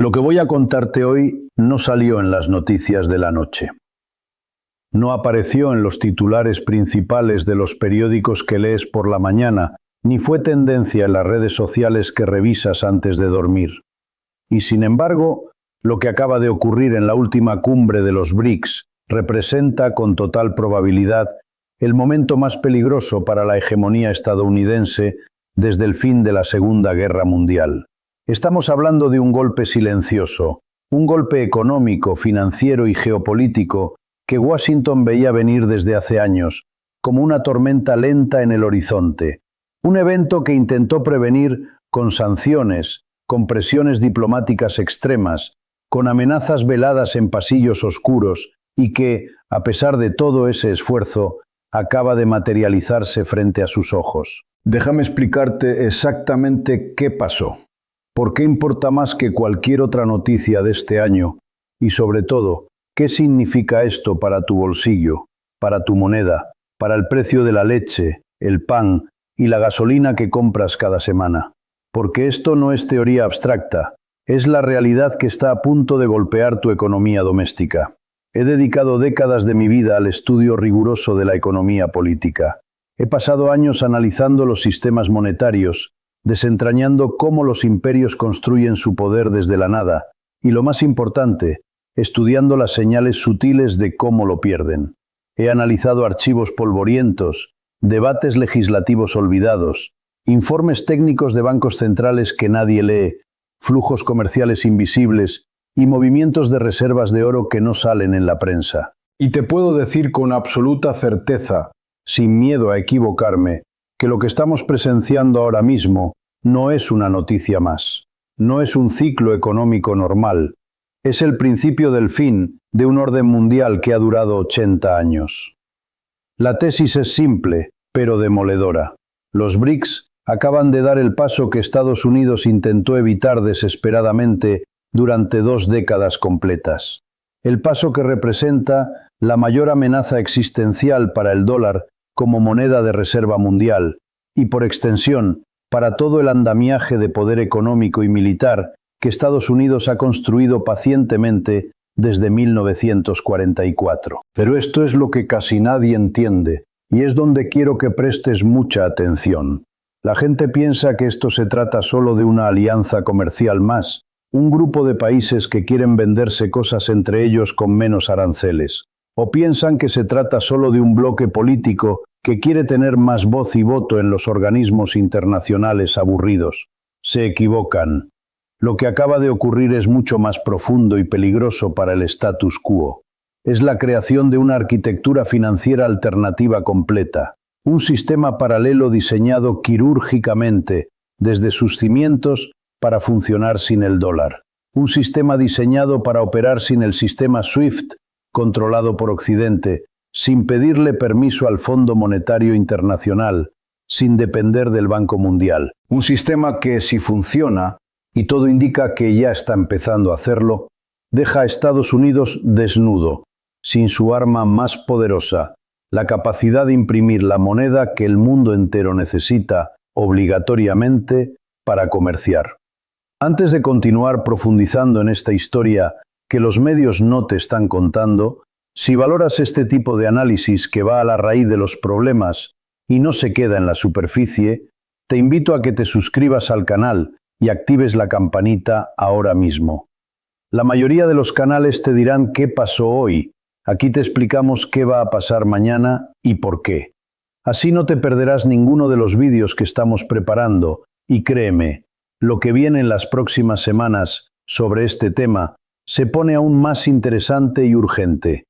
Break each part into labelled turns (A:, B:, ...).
A: Lo que voy a contarte hoy no salió en las noticias de la noche. No apareció en los titulares principales de los periódicos que lees por la mañana, ni fue tendencia en las redes sociales que revisas antes de dormir. Y sin embargo, lo que acaba de ocurrir en la última cumbre de los BRICS representa con total probabilidad el momento más peligroso para la hegemonía estadounidense desde el fin de la Segunda Guerra Mundial. Estamos hablando de un golpe silencioso, un golpe económico, financiero y geopolítico que Washington veía venir desde hace años, como una tormenta lenta en el horizonte. Un evento que intentó prevenir con sanciones, con presiones diplomáticas extremas, con amenazas veladas en pasillos oscuros y que, a pesar de todo ese esfuerzo, acaba de materializarse frente a sus ojos. Déjame explicarte exactamente qué pasó. ¿Por qué importa más que cualquier otra noticia de este año? Y sobre todo, ¿qué significa esto para tu bolsillo, para tu moneda, para el precio de la leche, el pan y la gasolina que compras cada semana? Porque esto no es teoría abstracta, es la realidad que está a punto de golpear tu economía doméstica. He dedicado décadas de mi vida al estudio riguroso de la economía política. He pasado años analizando los sistemas monetarios, desentrañando cómo los imperios construyen su poder desde la nada, y lo más importante, estudiando las señales sutiles de cómo lo pierden. He analizado archivos polvorientos, debates legislativos olvidados, informes técnicos de bancos centrales que nadie lee, flujos comerciales invisibles y movimientos de reservas de oro que no salen en la prensa. Y te puedo decir con absoluta certeza, sin miedo a equivocarme, que lo que estamos presenciando ahora mismo no es una noticia más. No es un ciclo económico normal. Es el principio del fin de un orden mundial que ha durado 80 años. La tesis es simple, pero demoledora. Los BRICS acaban de dar el paso que Estados Unidos intentó evitar desesperadamente durante 2 décadas completas. El paso que representa la mayor amenaza existencial para el dólar como moneda de reserva mundial y, por extensión, para todo el andamiaje de poder económico y militar que Estados Unidos ha construido pacientemente desde 1944. Pero esto es lo que casi nadie entiende, y es donde quiero que prestes mucha atención. La gente piensa que esto se trata solo de una alianza comercial más, un grupo de países que quieren venderse cosas entre ellos con menos aranceles. O piensan que se trata solo de un bloque político que quiere tener más voz y voto en los organismos internacionales aburridos. Se equivocan. Lo que acaba de ocurrir es mucho más profundo y peligroso para el status quo. Es la creación de una arquitectura financiera alternativa completa, un sistema paralelo diseñado quirúrgicamente desde sus cimientos para funcionar sin el dólar. Un sistema diseñado para operar sin el sistema SWIFT, controlado por Occidente, sin pedirle permiso al Fondo Monetario Internacional, sin depender del Banco Mundial. Un sistema que, si funciona, y todo indica que ya está empezando a hacerlo, deja a Estados Unidos desnudo, sin su arma más poderosa, la capacidad de imprimir la moneda que el mundo entero necesita, obligatoriamente, para comerciar. Antes de continuar profundizando en esta historia que los medios no te están contando, si valoras este tipo de análisis que va a la raíz de los problemas y no se queda en la superficie, te invito a que te suscribas al canal y actives la campanita ahora mismo. La mayoría de los canales te dirán qué pasó hoy. Aquí te explicamos qué va a pasar mañana y por qué. Así no te perderás ninguno de los vídeos que estamos preparando y créeme, lo que viene en las próximas semanas sobre este tema se pone aún más interesante y urgente.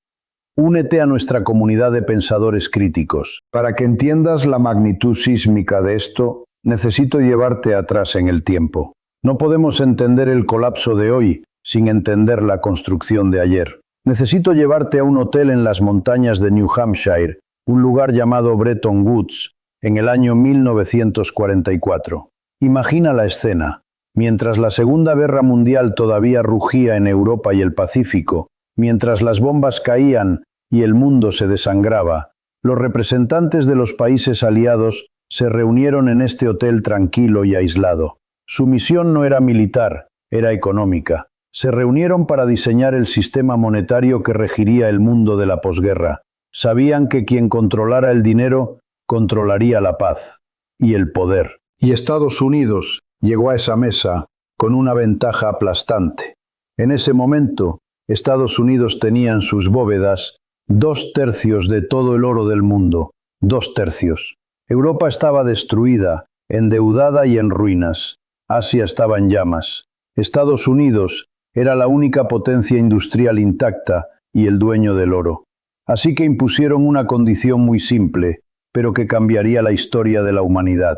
A: Únete a nuestra comunidad de pensadores críticos. Para que entiendas la magnitud sísmica de esto, necesito llevarte atrás en el tiempo. No podemos entender el colapso de hoy sin entender la construcción de ayer. Necesito llevarte a un hotel en las montañas de New Hampshire, un lugar llamado Bretton Woods, en el año 1944. Imagina la escena. Mientras la Segunda Guerra Mundial todavía rugía en Europa y el Pacífico, mientras las bombas caían y el mundo se desangraba, los representantes de los países aliados se reunieron en este hotel tranquilo y aislado. Su misión no era militar, era económica. Se reunieron para diseñar el sistema monetario que regiría el mundo de la posguerra. Sabían que quien controlara el dinero controlaría la paz y el poder. Y Estados Unidos llegó a esa mesa con una ventaja aplastante. En ese momento, Estados Unidos tenía en sus bóvedas 2/3 de todo el oro del mundo. 2/3. Europa estaba destruida, endeudada y en ruinas. Asia estaba en llamas. Estados Unidos era la única potencia industrial intacta y el dueño del oro. Así que impusieron una condición muy simple, pero que cambiaría la historia de la humanidad.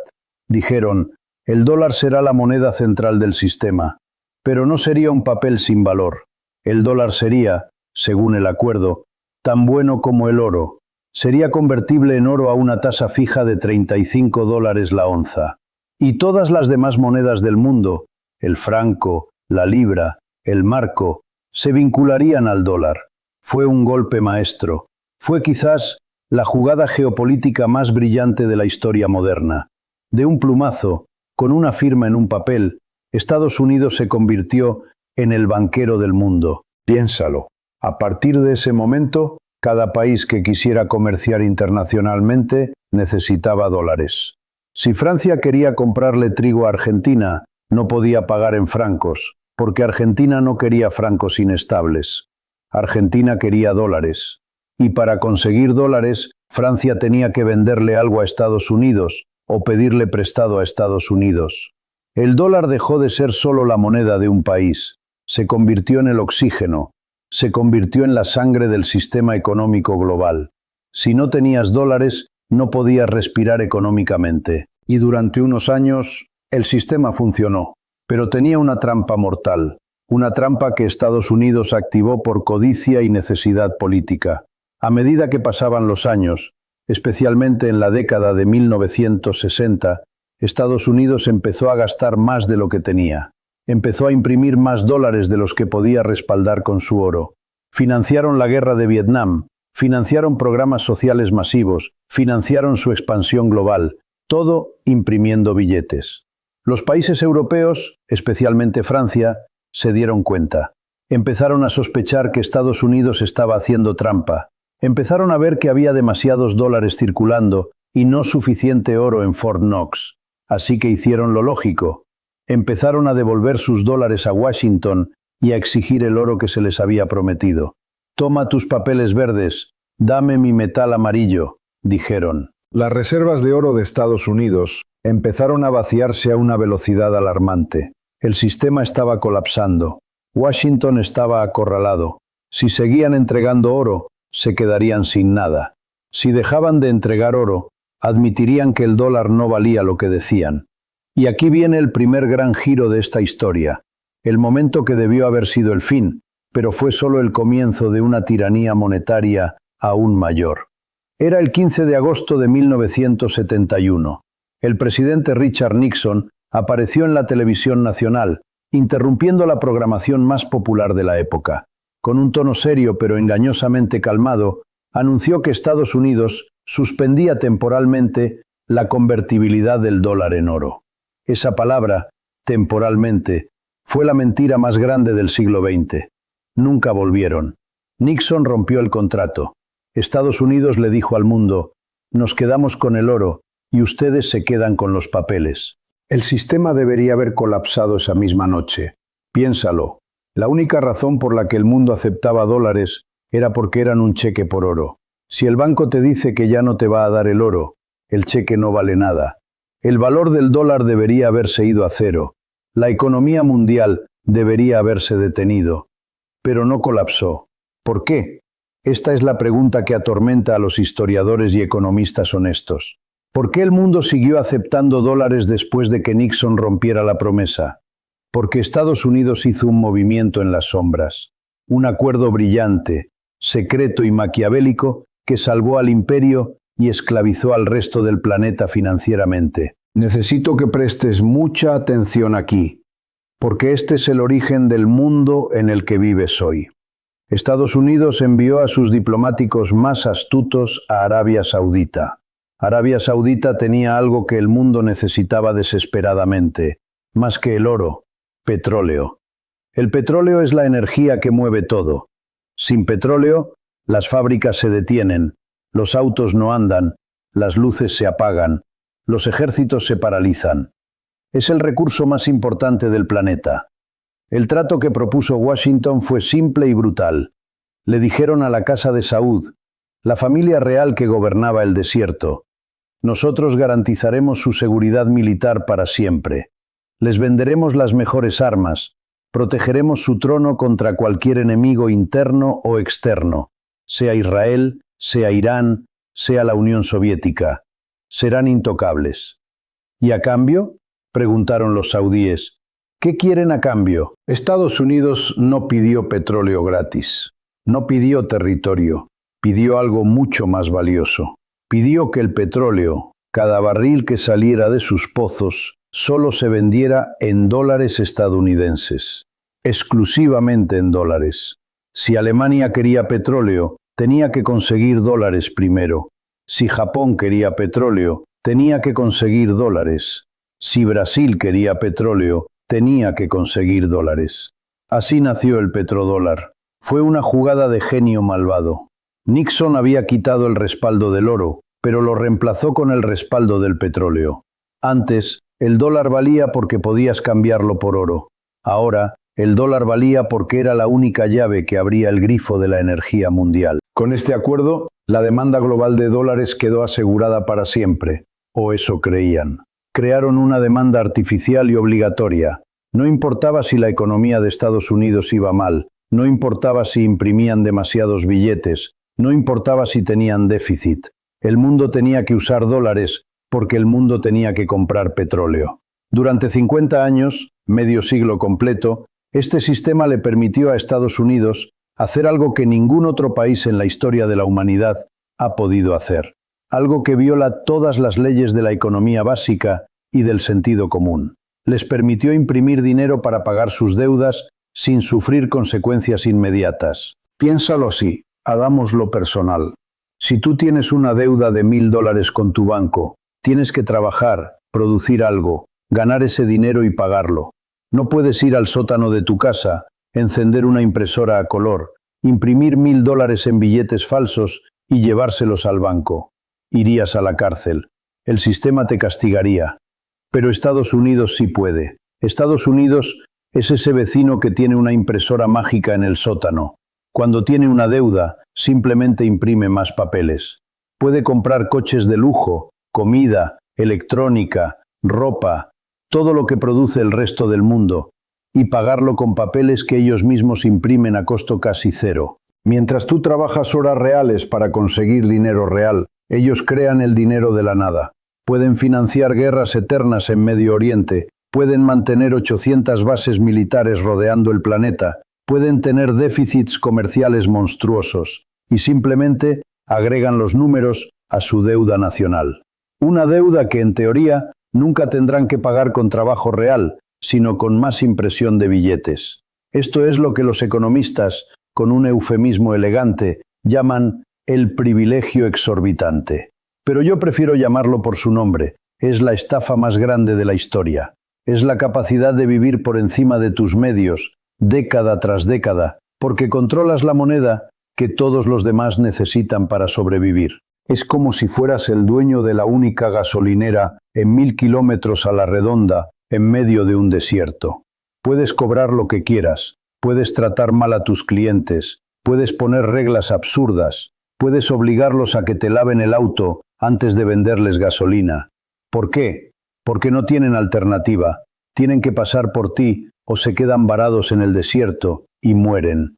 A: Dijeron, el dólar será la moneda central del sistema, pero no sería un papel sin valor. El dólar sería, según el acuerdo, tan bueno como el oro. Sería convertible en oro a una tasa fija de $35 la onza. Y todas las demás monedas del mundo, el franco, la libra, el marco, se vincularían al dólar. Fue un golpe maestro. Fue quizás la jugada geopolítica más brillante de la historia moderna. De un plumazo, con una firma en un papel, Estados Unidos se convirtió en el banquero del mundo. Piénsalo. A partir de ese momento, cada país que quisiera comerciar internacionalmente necesitaba dólares. Si Francia quería comprarle trigo a Argentina, no podía pagar en francos, porque Argentina no quería francos inestables. Argentina quería dólares. Y para conseguir dólares, Francia tenía que venderle algo a Estados Unidos o pedirle prestado a Estados Unidos. El dólar dejó de ser solo la moneda de un país. Se convirtió en el oxígeno. Se convirtió en la sangre del sistema económico global. Si no tenías dólares, no podías respirar económicamente. Y durante unos años, el sistema funcionó. Pero tenía una trampa mortal. Una trampa que Estados Unidos activó por codicia y necesidad política. A medida que pasaban los años, especialmente en la década de 1960, Estados Unidos empezó a gastar más de lo que tenía. Empezó a imprimir más dólares de los que podía respaldar con su oro. Financiaron la guerra de Vietnam, financiaron programas sociales masivos, financiaron su expansión global, todo imprimiendo billetes. Los países europeos, especialmente Francia, se dieron cuenta. Empezaron a sospechar que Estados Unidos estaba haciendo trampa. Empezaron a ver que había demasiados dólares circulando y no suficiente oro en Fort Knox. Así que hicieron lo lógico. Empezaron a devolver sus dólares a Washington y a exigir el oro que se les había prometido. «Toma tus papeles verdes, dame mi metal amarillo», dijeron. Las reservas de oro de Estados Unidos empezaron a vaciarse a una velocidad alarmante. El sistema estaba colapsando. Washington estaba acorralado. Si seguían entregando oro, se quedarían sin nada. Si dejaban de entregar oro, admitirían que el dólar no valía lo que decían. Y aquí viene el primer gran giro de esta historia, el momento que debió haber sido el fin, pero fue solo el comienzo de una tiranía monetaria aún mayor. Era el 15 de agosto de 1971. El presidente Richard Nixon apareció en la televisión nacional, interrumpiendo la programación más popular de la época. Con un tono serio pero engañosamente calmado, anunció que Estados Unidos suspendía temporalmente la convertibilidad del dólar en oro. Esa palabra, temporalmente, fue la mentira más grande del siglo XX. Nunca volvieron. Nixon rompió el contrato. Estados Unidos le dijo al mundo, nos quedamos con el oro y ustedes se quedan con los papeles. El sistema debería haber colapsado esa misma noche. Piénsalo. La única razón por la que el mundo aceptaba dólares era porque eran un cheque por oro. Si el banco te dice que ya no te va a dar el oro, el cheque no vale nada. El valor del dólar debería haberse ido a cero. La economía mundial debería haberse detenido. Pero no colapsó. ¿Por qué? Esta es la pregunta que atormenta a los historiadores y economistas honestos. ¿Por qué el mundo siguió aceptando dólares después de que Nixon rompiera la promesa? Porque Estados Unidos hizo un movimiento en las sombras, un acuerdo brillante, secreto y maquiavélico que salvó al imperio y esclavizó al resto del planeta financieramente. Necesito que prestes mucha atención aquí, porque este es el origen del mundo en el que vives hoy. Estados Unidos envió a sus diplomáticos más astutos a Arabia Saudita. Arabia Saudita tenía algo que el mundo necesitaba desesperadamente, más que el oro, petróleo. El petróleo es la energía que mueve todo. Sin petróleo, las fábricas se detienen, los autos no andan, las luces se apagan, los ejércitos se paralizan. Es el recurso más importante del planeta. El trato que propuso Washington fue simple y brutal. Le dijeron a la Casa de Saúd, la familia real que gobernaba el desierto: nosotros garantizaremos su seguridad militar para siempre. Les venderemos las mejores armas, protegeremos su trono contra cualquier enemigo interno o externo, sea Israel, sea Irán, sea la Unión Soviética. Serán intocables. ¿Y a cambio?, preguntaron los saudíes. ¿Qué quieren a cambio? Estados Unidos no pidió petróleo gratis, no pidió territorio, pidió algo mucho más valioso. Pidió que el petróleo, cada barril que saliera de sus pozos, solo se vendiera en dólares estadounidenses, exclusivamente en dólares. Si Alemania quería petróleo, tenía que conseguir dólares primero. Si Japón quería petróleo, tenía que conseguir dólares. Si Brasil quería petróleo, tenía que conseguir dólares. Así nació el petrodólar. Fue una jugada de genio malvado. Nixon había quitado el respaldo del oro, pero lo reemplazó con el respaldo del petróleo. Antes, el dólar valía porque podías cambiarlo por oro. Ahora, el dólar valía porque era la única llave que abría el grifo de la energía mundial. Con este acuerdo, la demanda global de dólares quedó asegurada para siempre, o eso creían. Crearon una demanda artificial y obligatoria. No importaba si la economía de Estados Unidos iba mal, no importaba si imprimían demasiados billetes, no importaba si tenían déficit. El mundo tenía que usar dólares porque el mundo tenía que comprar petróleo. Durante 50 años, medio siglo completo, este sistema le permitió a Estados Unidos hacer algo que ningún otro país en la historia de la humanidad ha podido hacer. Algo que viola todas las leyes de la economía básica y del sentido común. Les permitió imprimir dinero para pagar sus deudas sin sufrir consecuencias inmediatas. Piénsalo así, hagámoslo personal. Si tú tienes una deuda de $1000 con tu banco, tienes que trabajar, producir algo, ganar ese dinero y pagarlo. No puedes ir al sótano de tu casa, encender una impresora a color, imprimir $1000 en billetes falsos y llevárselos al banco. Irías a la cárcel. El sistema te castigaría. Pero Estados Unidos sí puede. Estados Unidos es ese vecino que tiene una impresora mágica en el sótano. Cuando tiene una deuda, simplemente imprime más papeles. Puede comprar coches de lujo, comida, electrónica, ropa, todo lo que produce el resto del mundo, y pagarlo con papeles que ellos mismos imprimen a costo casi cero. Mientras tú trabajas horas reales para conseguir dinero real, ellos crean el dinero de la nada. Pueden financiar guerras eternas en Medio Oriente, pueden mantener 800 bases militares rodeando el planeta, pueden tener déficits comerciales monstruosos, y simplemente agregan los números a su deuda nacional. Una deuda que, en teoría, nunca tendrán que pagar con trabajo real, sino con más impresión de billetes. Esto es lo que los economistas, con un eufemismo elegante, llaman el privilegio exorbitante. Pero yo prefiero llamarlo por su nombre. Es la estafa más grande de la historia. Es la capacidad de vivir por encima de tus medios, década tras década, porque controlas la moneda que todos los demás necesitan para sobrevivir. Es como si fueras el dueño de la única gasolinera en 1000 kilómetros a la redonda, en medio de un desierto. Puedes cobrar lo que quieras, puedes tratar mal a tus clientes, puedes poner reglas absurdas, puedes obligarlos a que te laven el auto antes de venderles gasolina. ¿Por qué? Porque no tienen alternativa. Tienen que pasar por ti o se quedan varados en el desierto y mueren.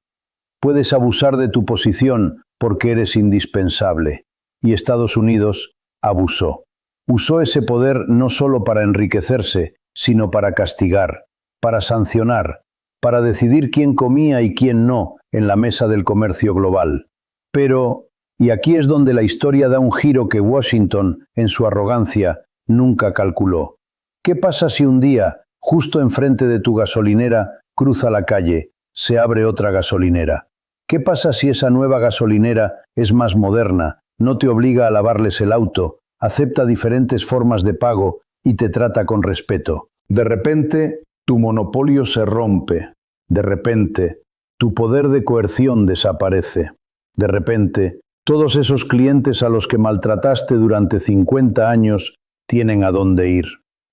A: Puedes abusar de tu posición porque eres indispensable. Y Estados Unidos abusó. Usó ese poder no solo para enriquecerse, sino para castigar, para sancionar, para decidir quién comía y quién no en la mesa del comercio global. Pero, y aquí es donde la historia da un giro que Washington, en su arrogancia, nunca calculó. ¿Qué pasa si un día, justo enfrente de tu gasolinera, cruza la calle, se abre otra gasolinera? ¿Qué pasa si esa nueva gasolinera es más moderna, no te obliga a lavarles el auto, acepta diferentes formas de pago y te trata con respeto? De repente, tu monopolio se rompe. De repente, tu poder de coerción desaparece. De repente, todos esos clientes a los que maltrataste durante 50 años tienen a dónde ir.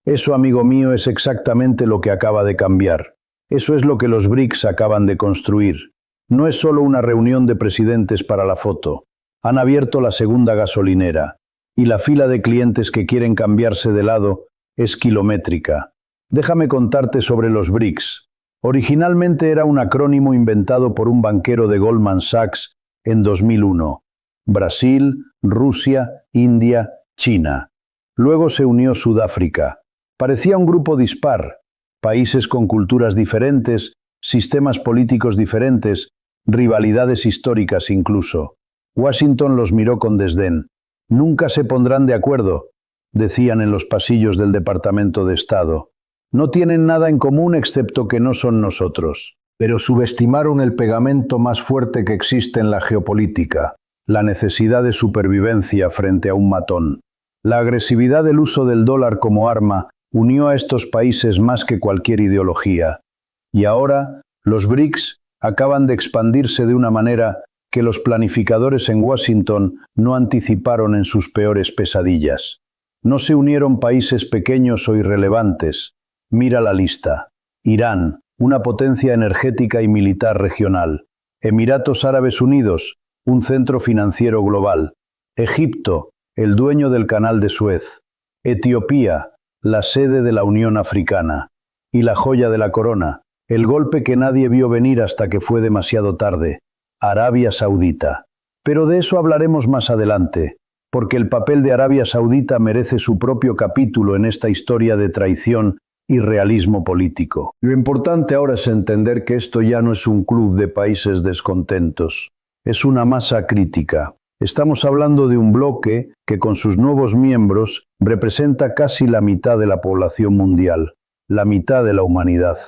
A: Eso, amigo mío, es exactamente lo que acaba de cambiar. Eso es lo que los BRICS acaban de construir. No es solo una reunión de presidentes para la foto. Han abierto la segunda gasolinera, y la fila de clientes que quieren cambiarse de lado es kilométrica. Déjame contarte sobre los BRICS. Originalmente era un acrónimo inventado por un banquero de Goldman Sachs en 2001. Brasil, Rusia, India, China. Luego se unió Sudáfrica. Parecía un grupo dispar, países con culturas diferentes, sistemas políticos diferentes, rivalidades históricas incluso. Washington los miró con desdén. Nunca se pondrán de acuerdo, decían en los pasillos del Departamento de Estado. No tienen nada en común excepto que no son nosotros. Pero subestimaron el pegamento más fuerte que existe en la geopolítica, la necesidad de supervivencia frente a un matón. La agresividad del uso del dólar como arma unió a estos países más que cualquier ideología. Y ahora, los BRICS acaban de expandirse de una manera que los planificadores en Washington no anticiparon en sus peores pesadillas. No se unieron países pequeños o irrelevantes. Mira la lista. Irán, una potencia energética y militar regional. Emiratos Árabes Unidos, un centro financiero global. Egipto, el dueño del Canal de Suez. Etiopía, la sede de la Unión Africana. Y la joya de la corona, el golpe que nadie vio venir hasta que fue demasiado tarde. Arabia Saudita. Pero de eso hablaremos más adelante, porque el papel de Arabia Saudita merece su propio capítulo en esta historia de traición y realismo político. Lo importante ahora es entender que esto ya no es un club de países descontentos, es una masa crítica. Estamos hablando de un bloque que con sus nuevos miembros representa casi la mitad de la población mundial, la mitad de la humanidad.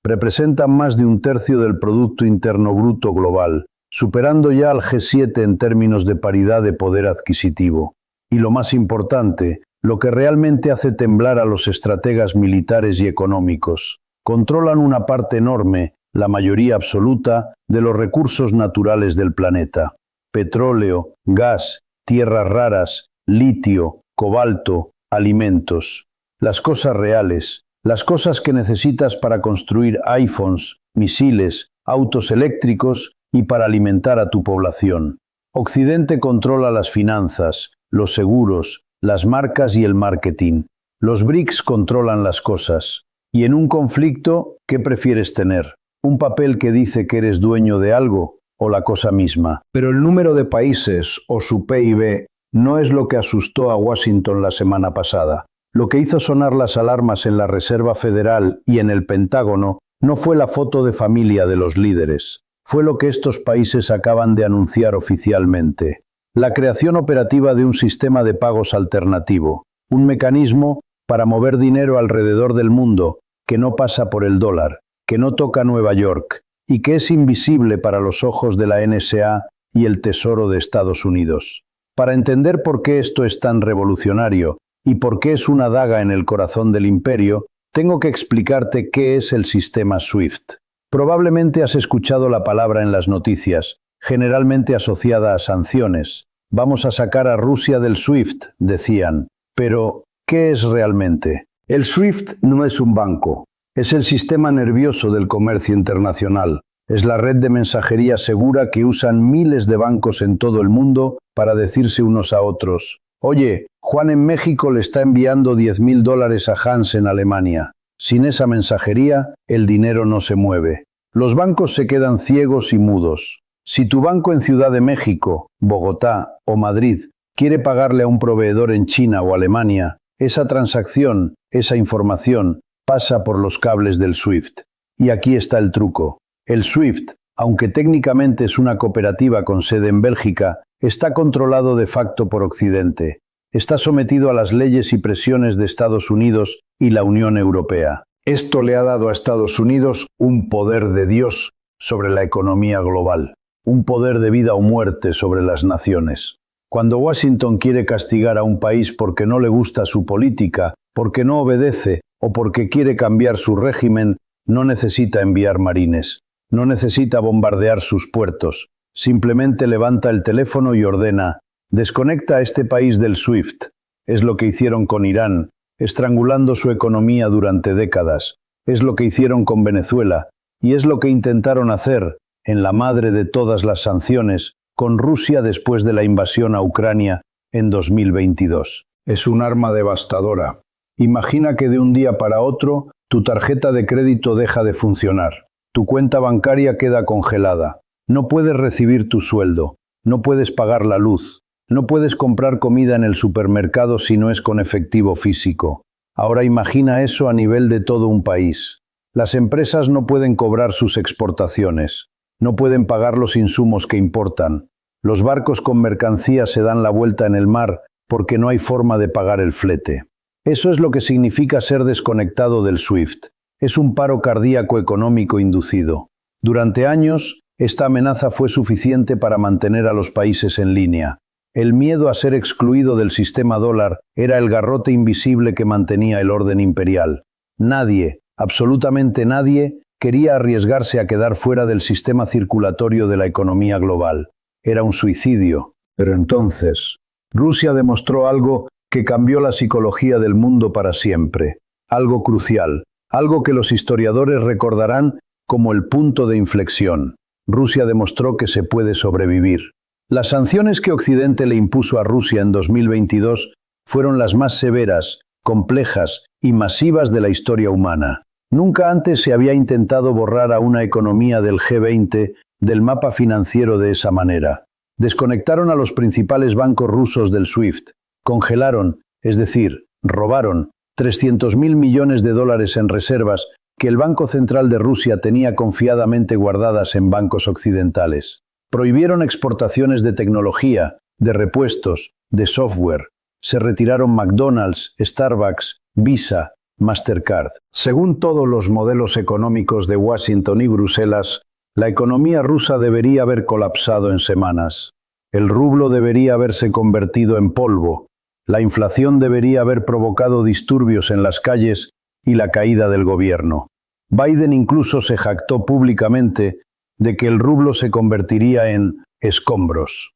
A: Representan más de un tercio del Producto Interno Bruto global, superando ya al G7 en términos de paridad de poder adquisitivo. Y lo más importante, lo que realmente hace temblar a los estrategas militares y económicos. Controlan una parte enorme, la mayoría absoluta, de los recursos naturales del planeta. Petróleo, gas, tierras raras, litio, cobalto, alimentos. Las cosas reales, las cosas que necesitas para construir iPhones, misiles, autos eléctricos y para alimentar a tu población. Occidente controla las finanzas, los seguros, las marcas y el marketing. Los BRICS controlan las cosas. Y en un conflicto, ¿qué prefieres tener? ¿Un papel que dice que eres dueño de algo o la cosa misma? Pero el número de países o su PIB no es lo que asustó a Washington la semana pasada. Lo que hizo sonar las alarmas en la Reserva Federal y en el Pentágono no fue la foto de familia de los líderes. Fue lo que estos países acaban de anunciar oficialmente. La creación operativa de un sistema de pagos alternativo, un mecanismo para mover dinero alrededor del mundo que no pasa por el dólar, que no toca Nueva York y que es invisible para los ojos de la NSA y el Tesoro de Estados Unidos. Para entender por qué esto es tan revolucionario y por qué es una daga en el corazón del imperio, tengo que explicarte qué es el sistema SWIFT. Probablemente has escuchado la palabra en las noticias, generalmente asociada a sanciones. Vamos a sacar a Rusia del SWIFT, decían. Pero, ¿qué es realmente? El SWIFT no es un banco. Es el sistema nervioso del comercio internacional. Es la red de mensajería segura que usan miles de bancos en todo el mundo para decirse unos a otros: oye, Juan en México le está enviando $10.000 a Hans en Alemania. Sin esa mensajería, el dinero no se mueve. Los bancos se quedan ciegos y mudos. Si tu banco en Ciudad de México, Bogotá o Madrid quiere pagarle a un proveedor en China o Alemania, esa transacción, esa información, pasa por los cables del SWIFT. Y aquí está el truco. El SWIFT, aunque técnicamente es una cooperativa con sede en Bélgica, está controlado de facto por Occidente. Está sometido a las leyes y presiones de Estados Unidos y la Unión Europea. Esto le ha dado a Estados Unidos un poder de Dios sobre la economía global, un poder de vida o muerte sobre las naciones. Cuando Washington quiere castigar a un país porque no le gusta su política, porque no obedece o porque quiere cambiar su régimen, no necesita enviar marines. No necesita bombardear sus puertos. Simplemente levanta el teléfono y ordena: desconecta a este país del SWIFT. Es lo que hicieron con Irán, estrangulando su economía durante décadas. Es lo que hicieron con Venezuela. Y es lo que intentaron hacer, en la madre de todas las sanciones, con Rusia después de la invasión a Ucrania en 2022. Es un arma devastadora. Imagina que de un día para otro tu tarjeta de crédito deja de funcionar. Tu cuenta bancaria queda congelada. No puedes recibir tu sueldo. No puedes pagar la luz. No puedes comprar comida en el supermercado si no es con efectivo físico. Ahora imagina eso a nivel de todo un país. Las empresas no pueden cobrar sus exportaciones. No pueden pagar los insumos que importan. Los barcos con mercancías se dan la vuelta en el mar porque no hay forma de pagar el flete. Eso es lo que significa ser desconectado del SWIFT. Es un paro cardíaco económico inducido. Durante años, esta amenaza fue suficiente para mantener a los países en línea. El miedo a ser excluido del sistema dólar era el garrote invisible que mantenía el orden imperial. Nadie, absolutamente nadie, quería arriesgarse a quedar fuera del sistema circulatorio de la economía global. Era un suicidio. Pero entonces, Rusia demostró algo que cambió la psicología del mundo para siempre. Algo crucial, algo que los historiadores recordarán como el punto de inflexión. Rusia demostró que se puede sobrevivir. Las sanciones que Occidente le impuso a Rusia en 2022 fueron las más severas, complejas y masivas de la historia humana. Nunca antes se había intentado borrar a una economía del G20 del mapa financiero de esa manera. Desconectaron a los principales bancos rusos del SWIFT. Congelaron, es decir, robaron 300.000 millones de dólares en reservas que el Banco Central de Rusia tenía confiadamente guardadas en bancos occidentales. Prohibieron exportaciones de tecnología, de repuestos, de software. Se retiraron McDonald's, Starbucks, Visa, Mastercard. Según todos los modelos económicos de Washington y Bruselas, la economía rusa debería haber colapsado en semanas. El rublo debería haberse convertido en polvo. La inflación debería haber provocado disturbios en las calles y la caída del gobierno. Biden incluso se jactó públicamente de que el rublo se convertiría en escombros.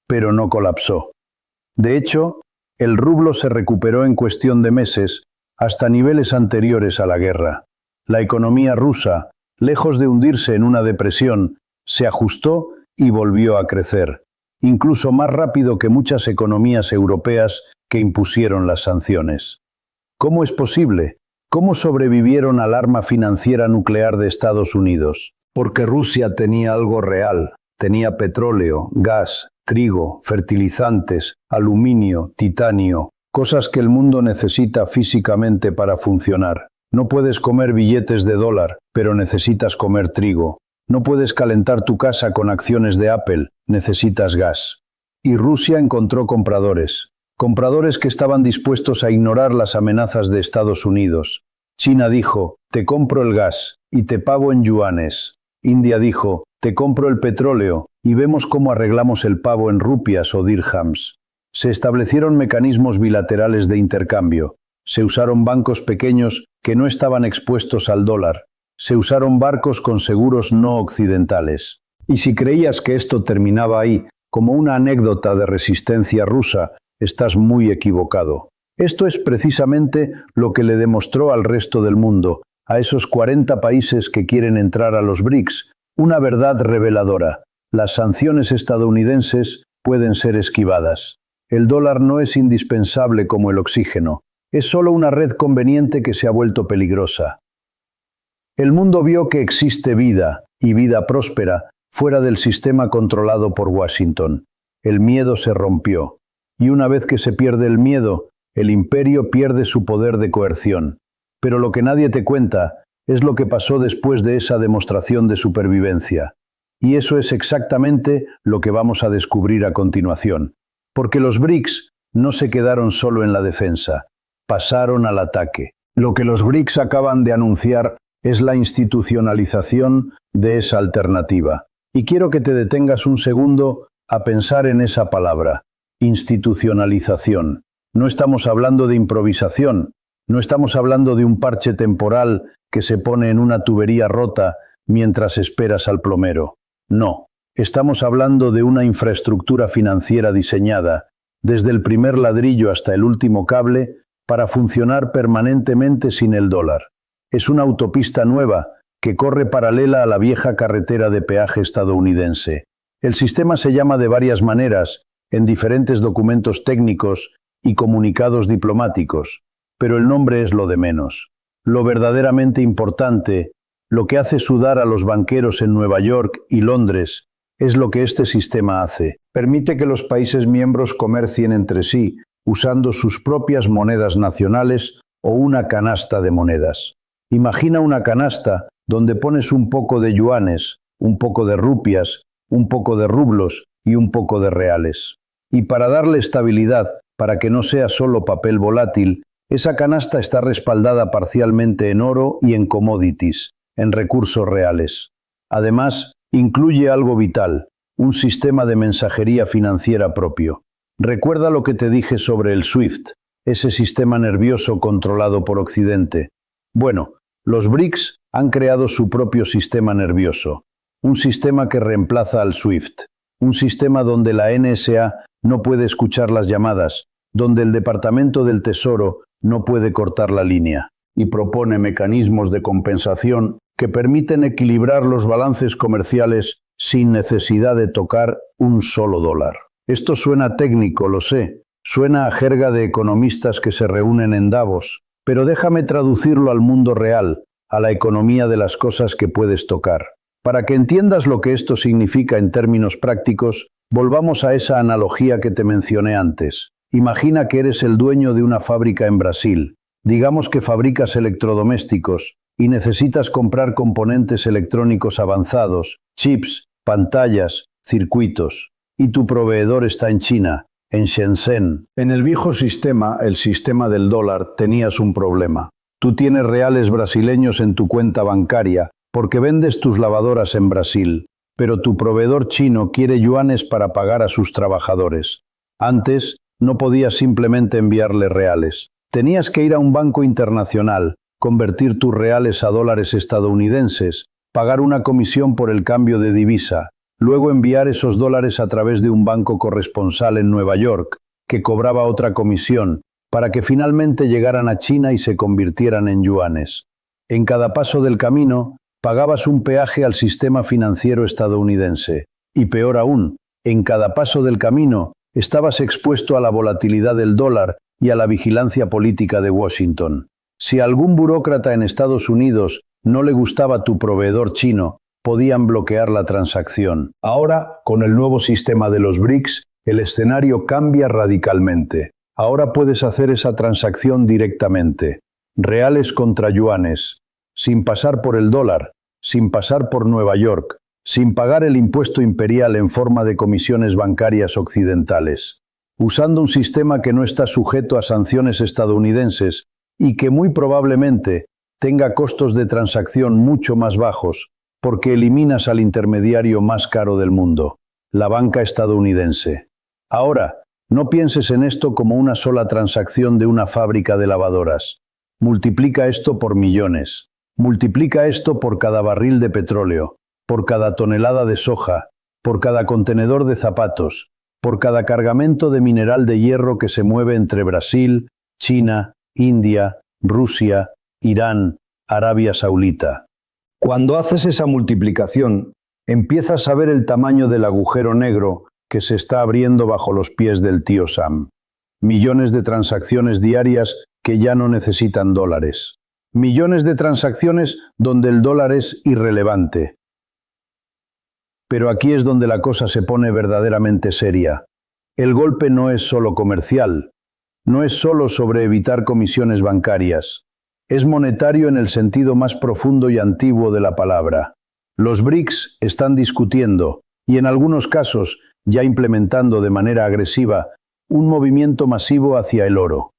A: Pero no colapsó. De hecho, el rublo se recuperó en cuestión de meses hasta niveles anteriores a la guerra. La economía rusa, lejos de hundirse en una depresión, se ajustó y volvió a crecer, incluso más rápido que muchas economías europeas que impusieron las sanciones. ¿Cómo es posible? ¿Cómo sobrevivieron al arma financiera nuclear de Estados Unidos? Porque Rusia tenía algo real. Tenía petróleo, gas, trigo, fertilizantes, aluminio, titanio, cosas que el mundo necesita físicamente para funcionar. No puedes comer billetes de dólar, pero necesitas comer trigo. No puedes calentar tu casa con acciones de Apple, necesitas gas. Y Rusia encontró compradores. Compradores que estaban dispuestos a ignorar las amenazas de Estados Unidos. China dijo: te compro el gas y te pago en yuanes. India dijo: te compro el petróleo y vemos cómo arreglamos el pavo en rupias o dirhams. Se establecieron mecanismos bilaterales de intercambio. Se usaron bancos pequeños que no estaban expuestos al dólar. Se usaron barcos con seguros no occidentales. Y si creías que esto terminaba ahí, como una anécdota de resistencia rusa, estás muy equivocado. Esto es precisamente lo que le demostró al resto del mundo, a esos 40 países que quieren entrar a los BRICS, una verdad reveladora. Las sanciones estadounidenses pueden ser esquivadas. El dólar no es indispensable como el oxígeno. Es solo una red conveniente que se ha vuelto peligrosa. El mundo vio que existe vida, y vida próspera, fuera del sistema controlado por Washington. El miedo se rompió. Y una vez que se pierde el miedo, el imperio pierde su poder de coerción. Pero lo que nadie te cuenta es lo que pasó después de esa demostración de supervivencia. Y eso es exactamente lo que vamos a descubrir a continuación. Porque los BRICS no se quedaron solo en la defensa, pasaron al ataque. Lo que los BRICS acaban de anunciar es la institucionalización de esa alternativa. Y quiero que te detengas un segundo a pensar en esa palabra. Institucionalización. No estamos hablando de improvisación, no estamos hablando de un parche temporal que se pone en una tubería rota mientras esperas al plomero. No, estamos hablando de una infraestructura financiera diseñada, desde el primer ladrillo hasta el último cable, para funcionar permanentemente sin el dólar. Es una autopista nueva que corre paralela a la vieja carretera de peaje estadounidense. El sistema se llama de varias maneras, en diferentes documentos técnicos y comunicados diplomáticos, pero el nombre es lo de menos. Lo verdaderamente importante, lo que hace sudar a los banqueros en Nueva York y Londres, es lo que este sistema hace. Permite que los países miembros comercien entre sí, usando sus propias monedas nacionales o una canasta de monedas. Imagina una canasta donde pones un poco de yuanes, un poco de rupias, un poco de rublos y un poco de reales. Y para darle estabilidad, para que no sea solo papel volátil, esa canasta está respaldada parcialmente en oro y en commodities, en recursos reales. Además, incluye algo vital, un sistema de mensajería financiera propio. Recuerda lo que te dije sobre el SWIFT, ese sistema nervioso controlado por Occidente. Bueno, los BRICS han creado su propio sistema nervioso, un sistema que reemplaza al SWIFT, un sistema donde la NSA no puede escuchar las llamadas, donde el Departamento del Tesoro no puede cortar la línea, y propone mecanismos de compensación que permiten equilibrar los balances comerciales sin necesidad de tocar un solo dólar. Esto suena técnico, lo sé, suena a jerga de economistas que se reúnen en Davos, pero déjame traducirlo al mundo real, a la economía de las cosas que puedes tocar. Para que entiendas lo que esto significa en términos prácticos, volvamos a esa analogía que te mencioné antes. Imagina que eres el dueño de una fábrica en Brasil. Digamos que fabricas electrodomésticos y necesitas comprar componentes electrónicos avanzados, chips, pantallas, circuitos. Y tu proveedor está en China, en Shenzhen. En el viejo sistema, el sistema del dólar, tenías un problema. Tú tienes reales brasileños en tu cuenta bancaria porque vendes tus lavadoras en Brasil, pero tu proveedor chino quiere yuanes para pagar a sus trabajadores. Antes, no podías simplemente enviarle reales. Tenías que ir a un banco internacional, convertir tus reales a dólares estadounidenses, pagar una comisión por el cambio de divisa, luego enviar esos dólares a través de un banco corresponsal en Nueva York, que cobraba otra comisión, para que finalmente llegaran a China y se convirtieran en yuanes. En cada paso del camino, pagabas un peaje al sistema financiero estadounidense. Y peor aún, en cada paso del camino, estabas expuesto a la volatilidad del dólar y a la vigilancia política de Washington. Si a algún burócrata en Estados Unidos no le gustaba tu proveedor chino, podían bloquear la transacción. Ahora, con el nuevo sistema de los BRICS, el escenario cambia radicalmente. Ahora puedes hacer esa transacción directamente. Reales contra yuanes, sin pasar por el dólar, sin pasar por Nueva York, sin pagar el impuesto imperial en forma de comisiones bancarias occidentales, usando un sistema que no está sujeto a sanciones estadounidenses y que muy probablemente tenga costos de transacción mucho más bajos, porque eliminas al intermediario más caro del mundo, la banca estadounidense. Ahora, no pienses en esto como una sola transacción de una fábrica de lavadoras. Multiplica esto por millones. Multiplica esto por cada barril de petróleo, por cada tonelada de soja, por cada contenedor de zapatos, por cada cargamento de mineral de hierro que se mueve entre Brasil, China, India, Rusia, Irán, Arabia Saudita. Cuando haces esa multiplicación, empiezas a ver el tamaño del agujero negro que se está abriendo bajo los pies del tío Sam. Millones de transacciones diarias que ya no necesitan dólares. Millones de transacciones donde el dólar es irrelevante. Pero aquí es donde la cosa se pone verdaderamente seria. El golpe no es solo comercial, no es solo sobre evitar comisiones bancarias. Es monetario en el sentido más profundo y antiguo de la palabra. Los BRICS están discutiendo, y en algunos casos ya implementando de manera agresiva, un movimiento masivo hacia el oro.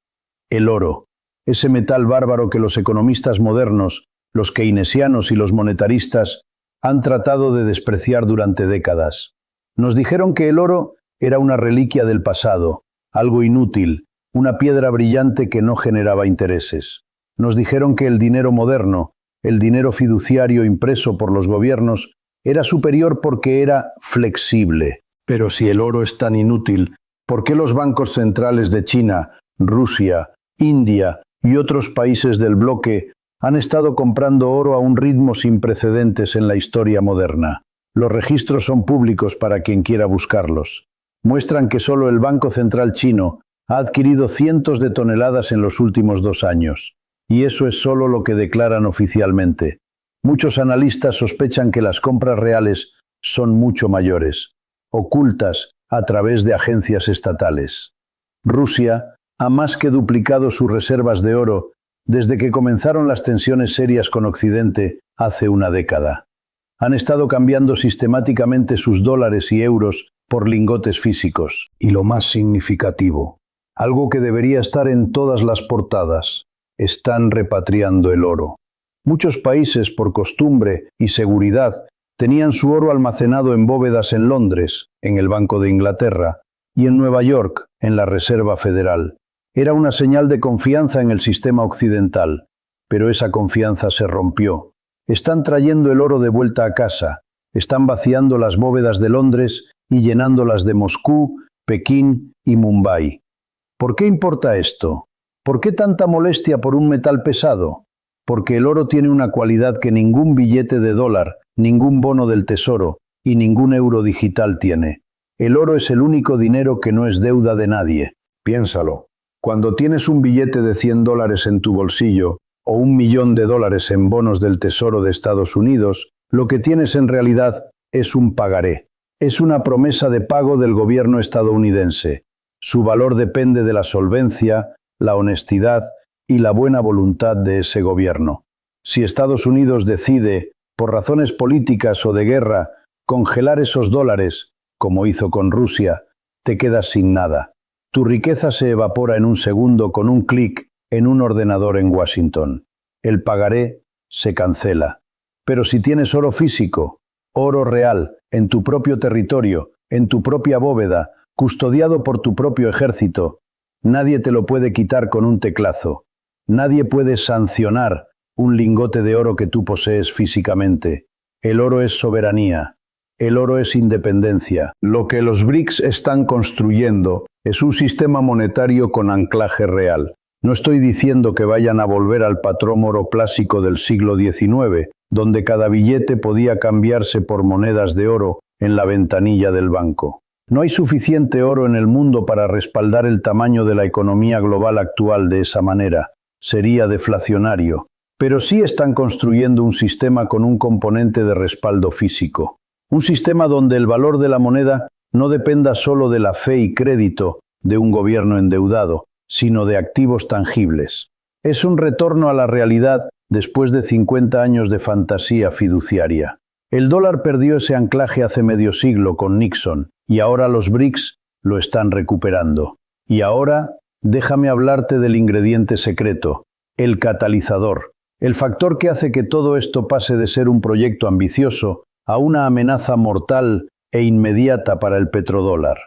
A: El oro, ese metal bárbaro que los economistas modernos, los keynesianos y los monetaristas han tratado de despreciar durante décadas. Nos dijeron que el oro era una reliquia del pasado, algo inútil, una piedra brillante que no generaba intereses. Nos dijeron que el dinero moderno el dinero fiduciario impreso por los gobiernos, era superior porque era flexible. Pero si el oro es tan inútil, ¿por qué los bancos centrales de China, Rusia, India y otros países del bloque han estado comprando oro a un ritmo sin precedentes en la historia moderna? Los registros son públicos para quien quiera buscarlos. Muestran que solo el Banco Central chino ha adquirido cientos de toneladas en los últimos 2 años. Y eso es solo lo que declaran oficialmente. Muchos analistas sospechan que las compras reales son mucho mayores, ocultas a través de agencias estatales. Rusia ha más que duplicado sus reservas de oro desde que comenzaron las tensiones serias con Occidente hace una década. Han estado cambiando sistemáticamente sus dólares y euros por lingotes físicos. Y lo más significativo, algo que debería estar en todas las portadas, están repatriando el oro. Muchos países, por costumbre y seguridad, tenían su oro almacenado en bóvedas en Londres, en el Banco de Inglaterra, y en Nueva York, en la Reserva Federal. Era una señal de confianza en el sistema occidental, pero esa confianza se rompió. Están trayendo el oro de vuelta a casa, están vaciando las bóvedas de Londres y llenándolas de Moscú, Pekín y Mumbai. ¿Por qué importa esto? ¿Por qué tanta molestia por un metal pesado? Porque el oro tiene una cualidad que ningún billete de dólar, ningún bono del tesoro y ningún euro digital tiene. El oro es el único dinero que no es deuda de nadie. Piénsalo. Cuando tienes un billete de $100 en tu bolsillo o $1.000.000 en bonos del Tesoro de Estados Unidos, lo que tienes en realidad es un pagaré. Es una promesa de pago del gobierno estadounidense. Su valor depende de la solvencia, la honestidad y la buena voluntad de ese gobierno. Si Estados Unidos decide, por razones políticas o de guerra, congelar esos dólares, como hizo con Rusia, te quedas sin nada. Tu riqueza se evapora en un segundo con un clic en un ordenador en Washington. El pagaré se cancela. Pero si tienes oro físico, oro real, en tu propio territorio, en tu propia bóveda, custodiado por tu propio ejército, nadie te lo puede quitar con un teclazo. Nadie puede sancionar un lingote de oro que tú posees físicamente. El oro es soberanía. El oro es independencia. Lo que los BRICS están construyendo es un sistema monetario con anclaje real. No estoy diciendo que vayan a volver al patrón oro clásico del siglo XIX, donde cada billete podía cambiarse por monedas de oro en la ventanilla del banco. No hay suficiente oro en el mundo para respaldar el tamaño de la economía global actual de esa manera. Sería deflacionario. Pero sí están construyendo un sistema con un componente de respaldo físico. Un sistema donde el valor de la moneda no dependa solo de la fe y crédito de un gobierno endeudado, sino de activos tangibles. Es un retorno a la realidad después de 50 años de fantasía fiduciaria. El dólar perdió ese anclaje hace medio siglo con Nixon, y ahora los BRICS lo están recuperando. Y ahora, déjame hablarte del ingrediente secreto, el catalizador, el factor que hace que todo esto pase de ser un proyecto ambicioso a una amenaza mortal e inmediata para el petrodólar.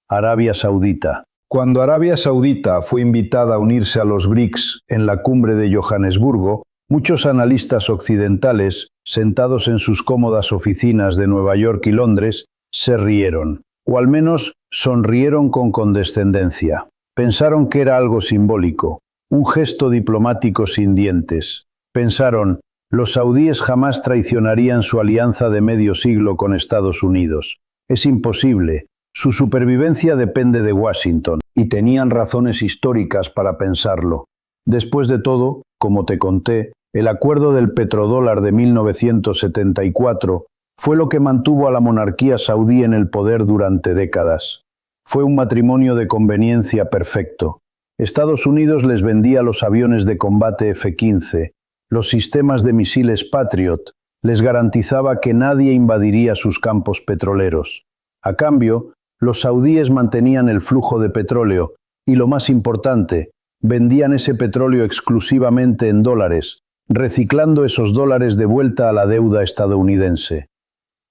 A: Arabia Saudita. Cuando Arabia Saudita fue invitada a unirse a los BRICS en la cumbre de Johannesburgo, muchos analistas occidentales, sentados en sus cómodas oficinas de Nueva York y Londres, se rieron, o al menos sonrieron con condescendencia. Pensaron que era algo simbólico, un gesto diplomático sin dientes. Pensaron, los saudíes jamás traicionarían su alianza de medio siglo con Estados Unidos. Es imposible. Su supervivencia depende de Washington, y tenían razones históricas para pensarlo. Después de todo, como te conté, el acuerdo del petrodólar de 1974 fue lo que mantuvo a la monarquía saudí en el poder durante décadas. Fue un matrimonio de conveniencia perfecto. Estados Unidos les vendía los aviones de combate F-15, los sistemas de misiles Patriot, les garantizaba que nadie invadiría sus campos petroleros. A cambio, los saudíes mantenían el flujo de petróleo y, lo más importante, vendían ese petróleo exclusivamente en dólares, reciclando esos dólares de vuelta a la deuda estadounidense.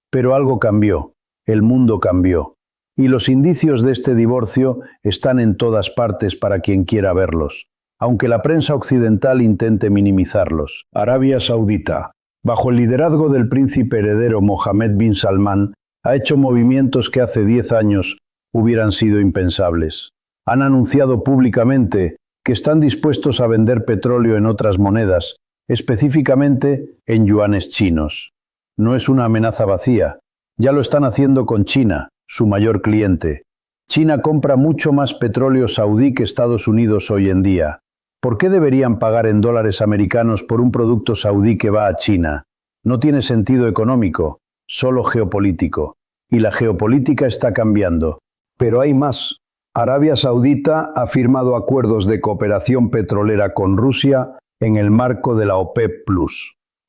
A: Pero algo cambió, el mundo cambió, y los indicios de este divorcio están en todas partes para quien quiera verlos. aunque la prensa occidental intente minimizarlos. Arabia Saudita, bajo el liderazgo del príncipe heredero Mohammed bin Salman, ha hecho movimientos que hace 10 años hubieran sido impensables. Han anunciado públicamente que están dispuestos a vender petróleo en otras monedas, específicamente en yuanes chinos. No es una amenaza vacía, ya lo están haciendo con China, su mayor cliente. China compra mucho más petróleo saudí que Estados Unidos hoy en día. ¿Por qué deberían pagar en dólares americanos por un producto saudí que va a China? No tiene sentido económico, solo geopolítico. Y la geopolítica está cambiando. Pero hay más. Arabia Saudita ha firmado acuerdos de cooperación petrolera con Rusia en el marco de la OPEP+.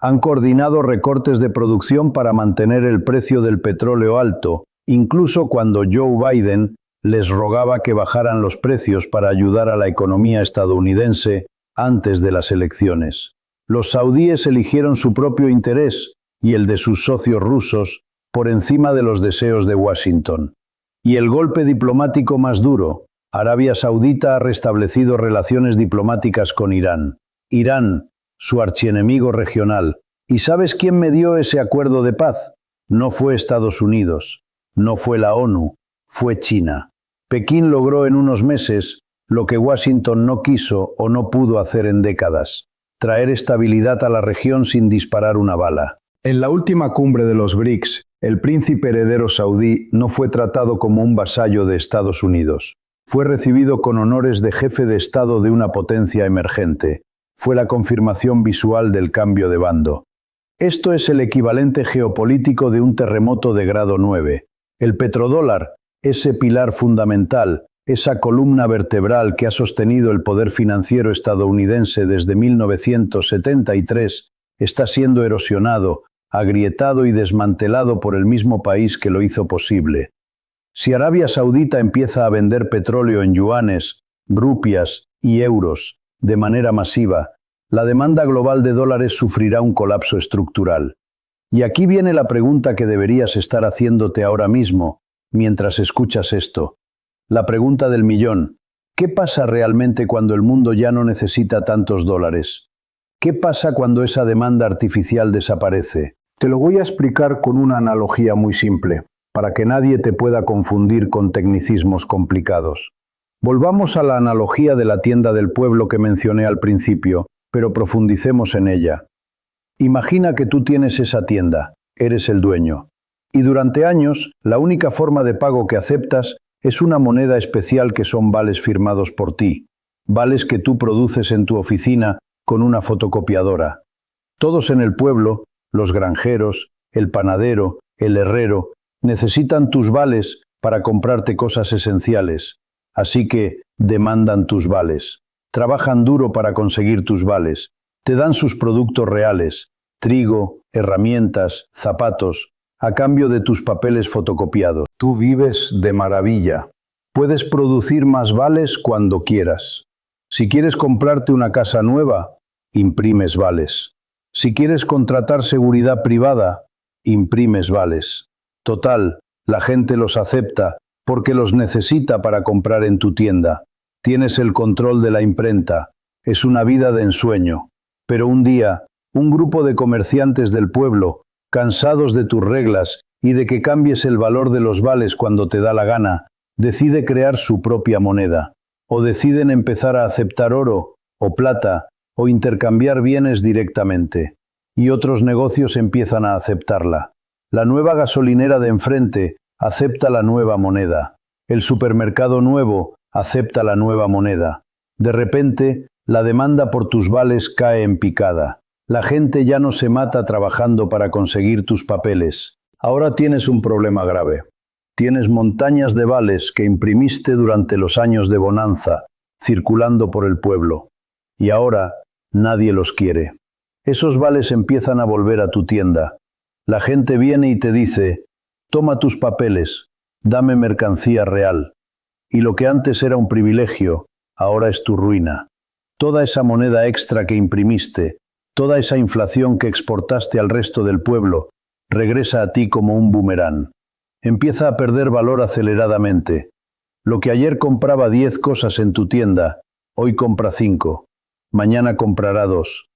A: Han coordinado recortes de producción para mantener el precio del petróleo alto, incluso cuando Joe Biden les rogaba que bajaran los precios para ayudar a la economía estadounidense antes de las elecciones. Los saudíes eligieron su propio interés y el de sus socios rusos por encima de los deseos de Washington. Y el golpe diplomático más duro, Arabia Saudita ha restablecido relaciones diplomáticas con Irán. Irán, su archienemigo regional. ¿Y sabes quién medió ese acuerdo de paz? No fue Estados Unidos, no fue la ONU, fue China. Pekín logró en unos meses lo que Washington no quiso o no pudo hacer en décadas: traer estabilidad a la región sin disparar una bala. En la última cumbre de los BRICS, el príncipe heredero saudí no fue tratado como un vasallo de Estados Unidos. Fue recibido con honores de jefe de Estado de una potencia emergente. Fue la confirmación visual del cambio de bando. Esto es el equivalente geopolítico de un terremoto de grado 9. El petrodólar, ese pilar fundamental, esa columna vertebral que ha sostenido el poder financiero estadounidense desde 1973, está siendo erosionado, agrietado y desmantelado por el mismo país que lo hizo posible. Si Arabia Saudita empieza a vender petróleo en yuanes, rupias y euros de manera masiva, la demanda global de dólares sufrirá un colapso estructural. Y aquí viene la pregunta que deberías estar haciéndote ahora mismo, mientras escuchas esto. La pregunta del millón: ¿qué pasa realmente cuando el mundo ya no necesita tantos dólares? ¿Qué pasa cuando esa demanda artificial desaparece? Te lo voy a explicar con una analogía muy simple, para que nadie te pueda confundir con tecnicismos complicados. Volvamos a la analogía de la tienda del pueblo que mencioné al principio, pero profundicemos en ella. Imagina que tú tienes esa tienda, eres el dueño, y durante años la única forma de pago que aceptas es una moneda especial que son vales firmados por ti, vales que tú produces en tu oficina con una fotocopiadora. Todos en el pueblo, los granjeros, el panadero, el herrero, necesitan tus vales para comprarte cosas esenciales, así que demandan tus vales. Trabajan duro para conseguir tus vales. Te dan sus productos reales, trigo, herramientas, zapatos, a cambio de tus papeles fotocopiados. Tú vives de maravilla. Puedes producir más vales cuando quieras. Si quieres comprarte una casa nueva, imprimes vales. Si quieres contratar seguridad privada, imprimes vales. Total, la gente los acepta porque los necesita para comprar en tu tienda. Tienes el control de la imprenta. Es una vida de ensueño. Pero un día, un grupo de comerciantes del pueblo, cansados de tus reglas y de que cambies el valor de los vales cuando te da la gana, decide crear su propia moneda. O deciden empezar a aceptar oro, o plata, o intercambiar bienes directamente. Y otros negocios empiezan a aceptarla. La nueva gasolinera de enfrente acepta la nueva moneda. El supermercado nuevo acepta la nueva moneda. De repente, la demanda por tus vales cae en picada. La gente ya no se mata trabajando para conseguir tus papeles. Ahora tienes un problema grave. Tienes montañas de vales que imprimiste durante los años de bonanza, circulando por el pueblo. Y ahora nadie los quiere. Esos vales empiezan a volver a tu tienda. La gente viene y te dice: toma tus papeles, dame mercancía real. Y lo que antes era un privilegio, ahora es tu ruina. Toda esa moneda extra que imprimiste, toda esa inflación que exportaste al resto del pueblo, regresa a ti como un boomerang. Empieza a perder valor aceleradamente. Lo que ayer compraba 10 cosas en tu tienda, Hoy compra 5, mañana comprará 2.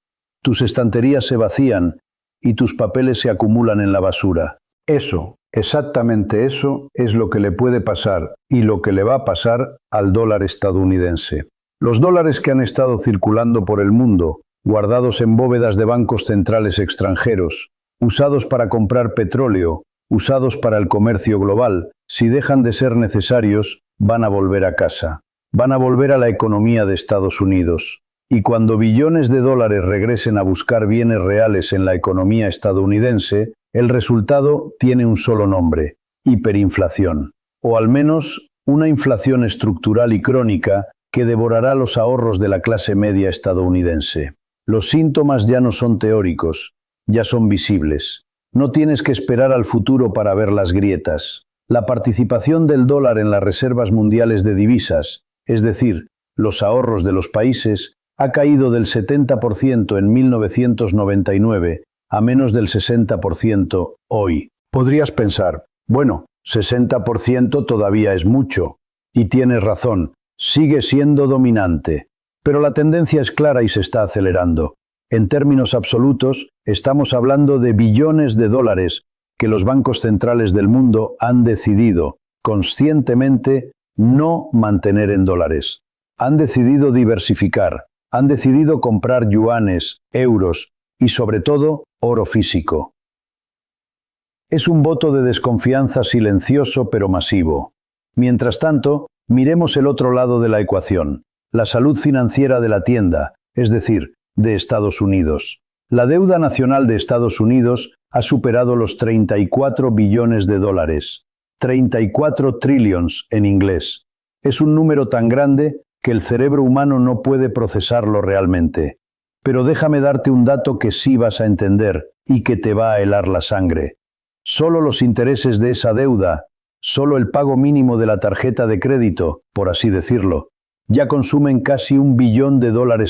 A: Tus estanterías se vacían y tus papeles se acumulan en la basura. Eso, exactamente eso, es lo que le puede pasar y lo que le va a pasar al dólar estadounidense. Los dólares que han estado circulando por el mundo, guardados en bóvedas de bancos centrales extranjeros, usados para comprar petróleo, usados para el comercio global, si dejan de ser necesarios, van a volver a casa. Van a volver a la economía de Estados Unidos. Y cuando billones de dólares regresen a buscar bienes reales en la economía estadounidense, el resultado tiene un solo nombre: hiperinflación. O al menos una inflación estructural y crónica que devorará los ahorros de la clase media estadounidense. Los síntomas ya no son teóricos, ya son visibles. No tienes que esperar al futuro para ver las grietas. La participación del dólar en las reservas mundiales de divisas, es decir, los ahorros de los países, ha caído del 70% en 1999 a menos del 60% hoy. Podrías pensar, bueno, 60% todavía es mucho. Y tienes razón, sigue siendo dominante. Pero la tendencia es clara y se está acelerando. En términos absolutos, estamos hablando de billones de dólares que los bancos centrales del mundo han decidido, conscientemente, no mantener en dólares. Han decidido diversificar, han decidido comprar yuanes, euros y, sobre todo, oro físico. Es un voto de desconfianza silencioso pero masivo. Mientras tanto, miremos el otro lado de la ecuación, la salud financiera de la tienda, es decir, de Estados Unidos. La deuda nacional de Estados Unidos ha superado los 34 billones de dólares. 34 trillions en inglés. Es un número tan grande que el cerebro humano no puede procesarlo realmente. Pero déjame darte un dato que sí vas a entender y que te va a helar la sangre. Solo los intereses de esa deuda, solo el pago mínimo de la tarjeta de crédito, por así decirlo, ya consumen casi $1 billón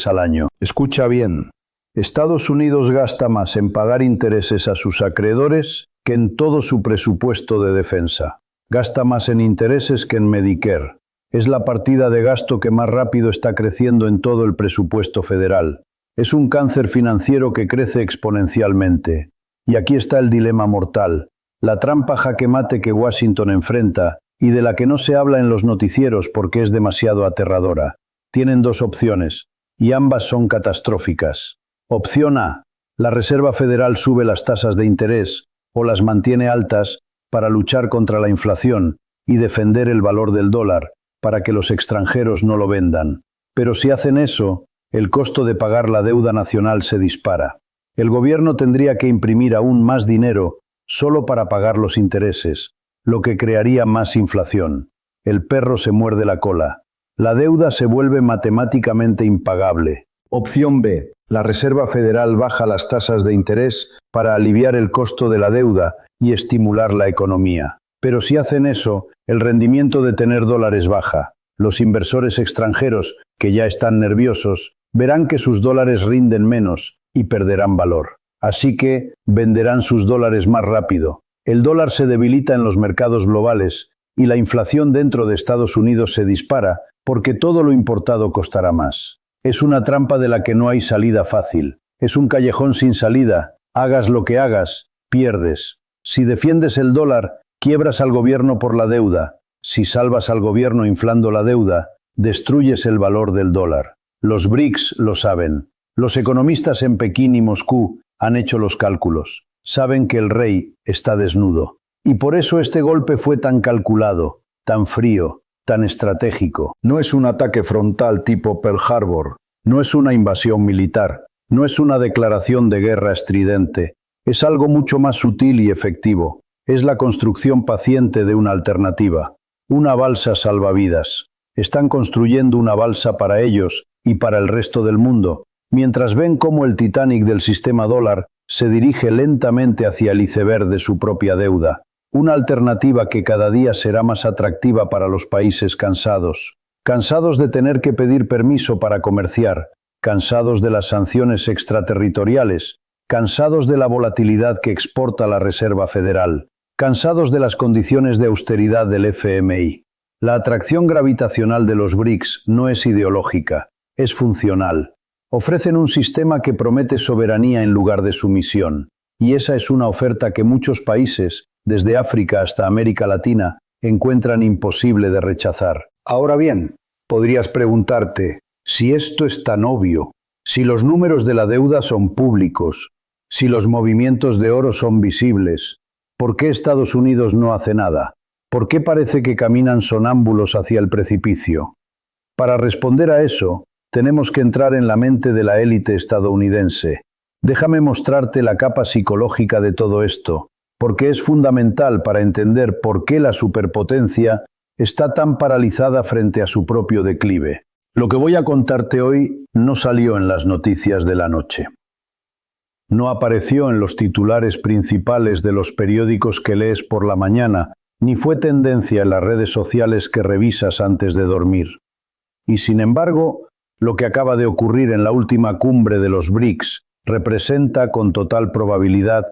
A: al año. Escucha bien. Estados Unidos gasta más en pagar intereses a sus acreedores que en todo su presupuesto de defensa. Gasta más en intereses que en Medicare. Es la partida de gasto que más rápido está creciendo en todo el presupuesto federal. Es un cáncer financiero que crece exponencialmente. Y aquí está el dilema mortal, la trampa jaque mate que Washington enfrenta y de la que no se habla en los noticieros porque es demasiado aterradora. Tienen dos opciones, y ambas son catastróficas. Opción A: la Reserva Federal sube las tasas de interés o las mantiene altas para luchar contra la inflación y defender el valor del dólar, para que los extranjeros no lo vendan. Pero si hacen eso, el costo de pagar la deuda nacional se dispara. El gobierno tendría que imprimir aún más dinero solo para pagar los intereses, lo que crearía más inflación. El perro se muerde la cola. La deuda se vuelve matemáticamente impagable. Opción B: la Reserva Federal baja las tasas de interés para aliviar el costo de la deuda y estimular la economía. Pero si hacen eso, el rendimiento de tener dólares baja. Los inversores extranjeros, que ya están nerviosos, verán que sus dólares rinden menos y perderán valor. Así que venderán sus dólares más rápido. El dólar se debilita en los mercados globales y la inflación dentro de Estados Unidos se dispara porque todo lo importado costará más. Es una trampa de la que no hay salida fácil. Es un callejón sin salida. Hagas lo que hagas, pierdes. Si defiendes el dólar, quiebras al gobierno por la deuda. Si salvas al gobierno inflando la deuda, destruyes el valor del dólar. Los BRICS lo saben. Los economistas en Pekín y Moscú han hecho los cálculos. Saben que el rey está desnudo. Y por eso este golpe fue tan calculado, tan frío, tan estratégico. No es un ataque frontal tipo Pearl Harbor. No es una invasión militar. No es una declaración de guerra estridente. Es algo mucho más sutil y efectivo. Es la construcción paciente de una alternativa. Una balsa salvavidas. Están construyendo una balsa para ellos y para el resto del mundo, mientras ven cómo el Titanic del sistema dólar se dirige lentamente hacia el iceberg de su propia deuda. Una alternativa que cada día será más atractiva para los países cansados. Cansados de tener que pedir permiso para comerciar, cansados de las sanciones extraterritoriales, cansados de la volatilidad que exporta la Reserva Federal, cansados de las condiciones de austeridad del FMI. La atracción gravitacional de los BRICS no es ideológica, es funcional. Ofrecen un sistema que promete soberanía en lugar de sumisión, y esa es una oferta que muchos países, desde África hasta América Latina, encuentran imposible de rechazar. Ahora bien, podrías preguntarte, si esto es tan obvio, si los números de la deuda son públicos, si los movimientos de oro son visibles, ¿por qué Estados Unidos no hace nada? ¿Por qué parece que caminan sonámbulos hacia el precipicio? Para responder a eso, tenemos que entrar en la mente de la élite estadounidense. Déjame mostrarte la capa psicológica de todo esto, porque es fundamental para entender por qué la superpotencia está tan paralizada frente a su propio declive. Lo que voy a contarte hoy no salió en las noticias de la noche. No apareció en los titulares principales de los periódicos que lees por la mañana, ni fue tendencia en las redes sociales que revisas antes de dormir. Y sin embargo, lo que acaba de ocurrir en la última cumbre de los BRICS representa con total probabilidad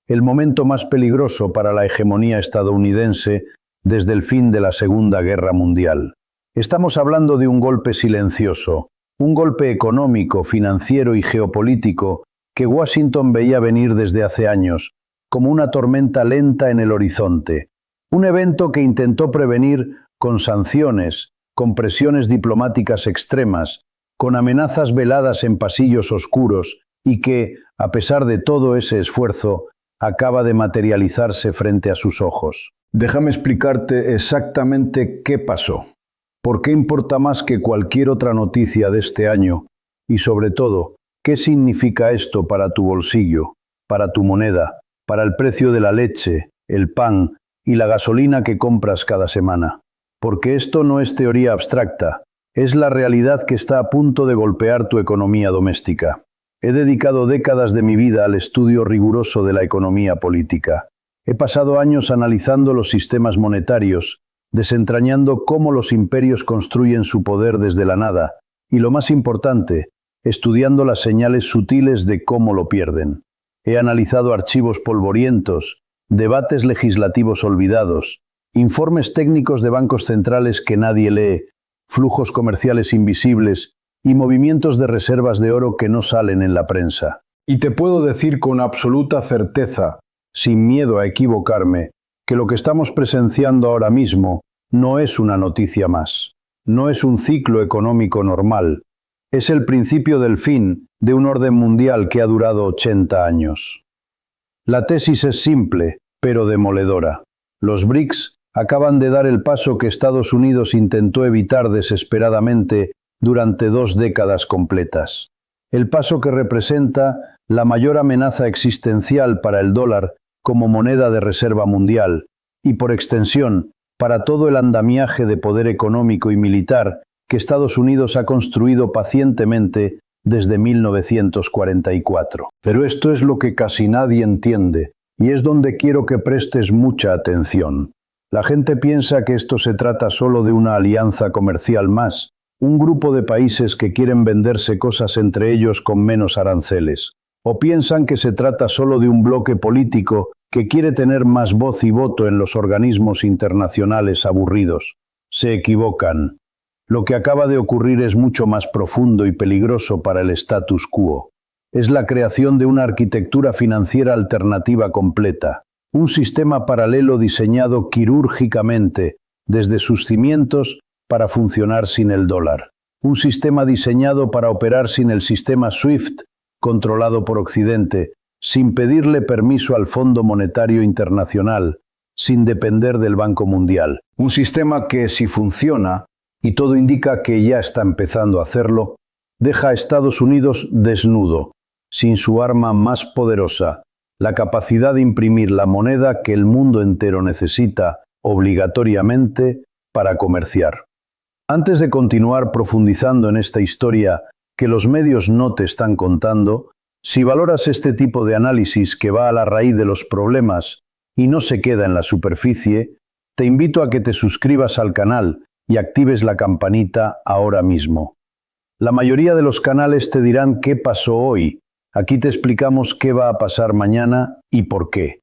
A: el momento más peligroso para la hegemonía estadounidense desde el fin de la Segunda Guerra Mundial. Estamos hablando de un golpe silencioso, un golpe económico, financiero y geopolítico que Washington veía venir desde hace años, como una tormenta lenta en el horizonte. Un evento que intentó prevenir con sanciones, con presiones diplomáticas extremas, con amenazas veladas en pasillos oscuros y que, a pesar de todo ese esfuerzo, acaba de materializarse frente a sus ojos. Déjame explicarte exactamente qué pasó. ¿Por qué importa más que cualquier otra noticia de este año? Y sobre todo, ¿qué significa esto para tu bolsillo, para tu moneda, para el precio de la leche, el pan y la gasolina que compras cada semana? Porque esto no es teoría abstracta, es la realidad que está a punto de golpear tu economía doméstica. He dedicado décadas de mi vida al estudio riguroso de la economía política. He pasado años analizando los sistemas monetarios, desentrañando cómo los imperios construyen su poder desde la nada, y lo más importante, estudiando las señales sutiles de cómo lo pierden. He analizado archivos polvorientos, debates legislativos olvidados, informes técnicos de bancos centrales que nadie lee, flujos comerciales invisibles y movimientos de reservas de oro que no salen en la prensa. Y te puedo decir con absoluta certeza, sin miedo a equivocarme, que lo que estamos presenciando ahora mismo no es una noticia más, no es un ciclo económico normal, es el principio del fin de un orden mundial que ha durado 80 años. La tesis es simple, pero demoledora. Los BRICS acaban de dar el paso que Estados Unidos intentó evitar desesperadamente durante 2 décadas completas. El paso que representa la mayor amenaza existencial para el dólar como moneda de reserva mundial y, por extensión, para todo el andamiaje de poder económico y militar que Estados Unidos ha construido pacientemente desde 1944. Pero esto es lo que casi nadie entiende, y es donde quiero que prestes mucha atención. La gente piensa que esto se trata solo de una alianza comercial más, un grupo de países que quieren venderse cosas entre ellos con menos aranceles. O piensan que se trata solo de un bloque político que quiere tener más voz y voto en los organismos internacionales aburridos. Se equivocan. Lo que acaba de ocurrir es mucho más profundo y peligroso para el status quo. Es la creación de una arquitectura financiera alternativa completa, un sistema paralelo diseñado quirúrgicamente desde sus cimientos para funcionar sin el dólar. Un sistema diseñado para operar sin el sistema SWIFT, controlado por Occidente, sin pedirle permiso al Fondo Monetario Internacional, sin depender del Banco Mundial. Un sistema que, si funciona, y todo indica que ya está empezando a hacerlo, deja a Estados Unidos desnudo, sin su arma más poderosa, la capacidad de imprimir la moneda que el mundo entero necesita, obligatoriamente, para comerciar. Antes de continuar profundizando en esta historia que los medios no te están contando, si valoras este tipo de análisis que va a la raíz de los problemas y no se queda en la superficie, te invito a que te suscribas al canal y actives la campanita ahora mismo. La mayoría de los canales te dirán qué pasó hoy. Aquí te explicamos qué va a pasar mañana y por qué.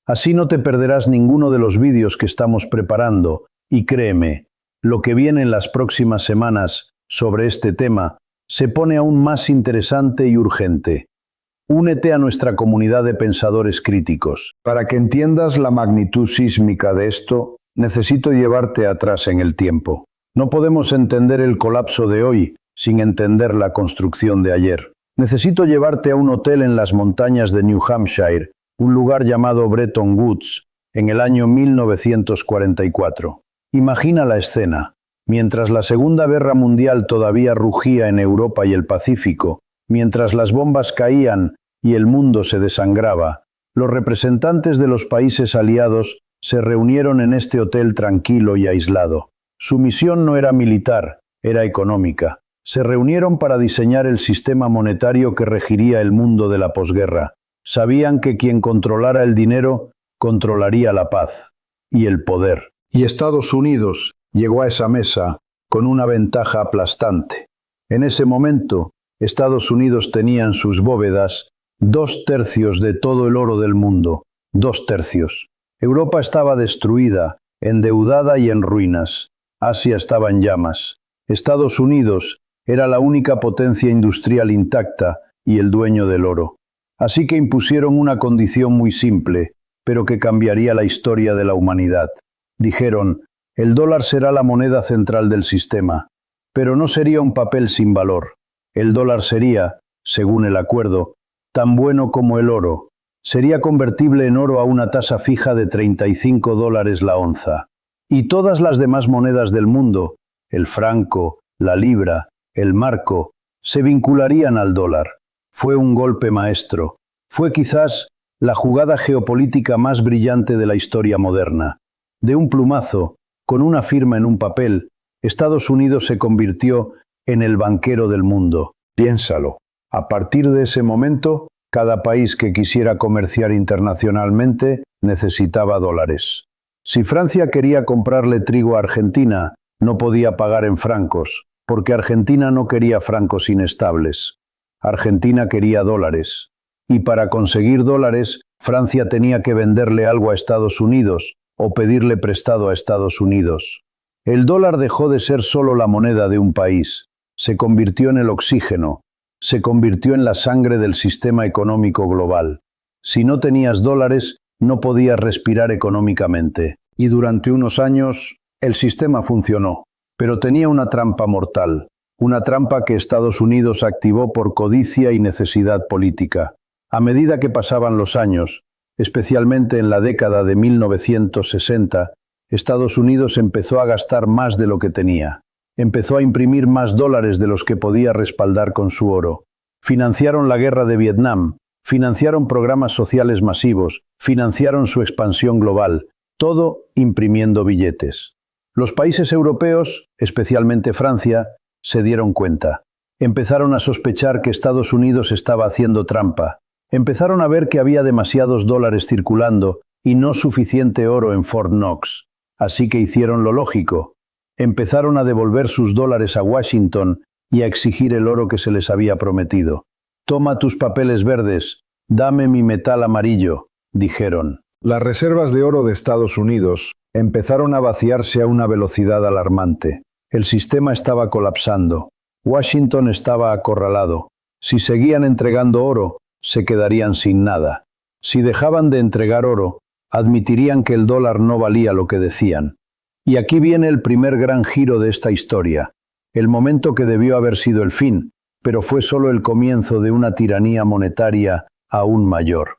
A: Así no te perderás ninguno de los vídeos que estamos preparando y créeme, lo que viene en las próximas semanas sobre este tema se pone aún más interesante y urgente. Únete a nuestra comunidad de pensadores críticos. Para que entiendas la magnitud sísmica de esto, necesito llevarte atrás en el tiempo. No podemos entender el colapso de hoy sin entender la construcción de ayer. Necesito llevarte a un hotel en las montañas de New Hampshire, un lugar llamado Bretton Woods, en el año 1944. Imagina la escena. Mientras la Segunda Guerra Mundial todavía rugía en Europa y el Pacífico, mientras las bombas caían y el mundo se desangraba, los representantes de los países aliados se reunieron en este hotel tranquilo y aislado. Su misión no era militar, era económica. Se reunieron para diseñar el sistema monetario que regiría el mundo de la posguerra. Sabían que quien controlara el dinero, controlaría la paz y el poder. Y Estados Unidos llegó a esa mesa con una ventaja aplastante. En ese momento, Estados Unidos tenía en sus bóvedas 2/3 de todo el oro del mundo. 2/3. Europa estaba destruida, endeudada y en ruinas. Asia estaba en llamas. Estados Unidos era la única potencia industrial intacta y el dueño del oro. Así que impusieron una condición muy simple, pero que cambiaría la historia de la humanidad. Dijeron, el dólar será la moneda central del sistema, pero no sería un papel sin valor. El dólar sería, según el acuerdo, tan bueno como el oro. Sería convertible en oro a una tasa fija de $35 la onza. Y todas las demás monedas del mundo, el franco, la libra, el marco, se vincularían al dólar. Fue un golpe maestro. Fue quizás la jugada geopolítica más brillante de la historia moderna. De un plumazo, con una firma en un papel, Estados Unidos se convirtió en el banquero del mundo. Piénsalo. A partir de ese momento, cada país que quisiera comerciar internacionalmente necesitaba dólares. Si Francia quería comprarle trigo a Argentina, no podía pagar en francos, porque Argentina no quería francos inestables. Argentina quería dólares. Y para conseguir dólares, Francia tenía que venderle algo a Estados Unidos o pedirle prestado a Estados Unidos. El dólar dejó de ser solo la moneda de un país. Se convirtió en el oxígeno. Se convirtió en la sangre del sistema económico global. Si no tenías dólares, no podías respirar económicamente. Y durante unos años, el sistema funcionó. Pero tenía una trampa mortal. Una trampa que Estados Unidos activó por codicia y necesidad política. A medida que pasaban los años, especialmente en la década de 1960, Estados Unidos empezó a gastar más de lo que tenía. Empezó a imprimir más dólares de los que podía respaldar con su oro. Financiaron la guerra de Vietnam, financiaron programas sociales masivos, financiaron su expansión global, todo imprimiendo billetes. Los países europeos, especialmente Francia, se dieron cuenta. Empezaron a sospechar que Estados Unidos estaba haciendo trampa. Empezaron a ver que había demasiados dólares circulando y no suficiente oro en Fort Knox. Así que hicieron lo lógico. Empezaron a devolver sus dólares a Washington y a exigir el oro que se les había prometido. Toma tus papeles verdes, dame mi metal amarillo, dijeron. Las reservas de oro de Estados Unidos empezaron a vaciarse a una velocidad alarmante. El sistema estaba colapsando. Washington estaba acorralado. Si seguían entregando oro, se quedarían sin nada. Si dejaban de entregar oro, admitirían que el dólar no valía lo que decían. Y aquí viene el primer gran giro de esta historia, el momento que debió haber sido el fin, pero fue solo el comienzo de una tiranía monetaria aún mayor.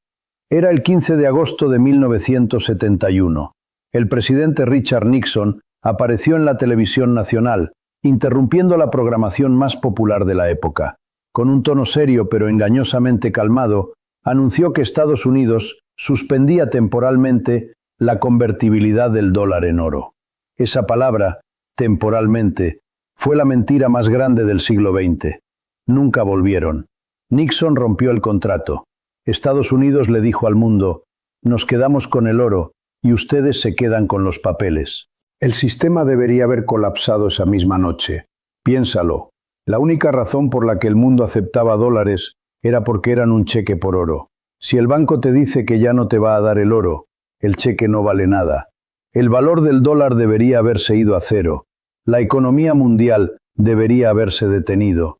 A: Era el 15 de agosto de 1971. El presidente Richard Nixon apareció en la televisión nacional, interrumpiendo la programación más popular de la época. Con un tono serio pero engañosamente calmado, anunció que Estados Unidos suspendía temporalmente la convertibilidad del dólar en oro. Esa palabra, temporalmente, fue la mentira más grande del siglo XX. Nunca volvieron. Nixon rompió el contrato. Estados Unidos le dijo al mundo, nos quedamos con el oro y ustedes se quedan con los papeles. El sistema debería haber colapsado esa misma noche. Piénsalo. La única razón por la que el mundo aceptaba dólares era porque eran un cheque por oro. Si el banco te dice que ya no te va a dar el oro, el cheque no vale nada. El valor del dólar debería haberse ido a cero. La economía mundial debería haberse detenido.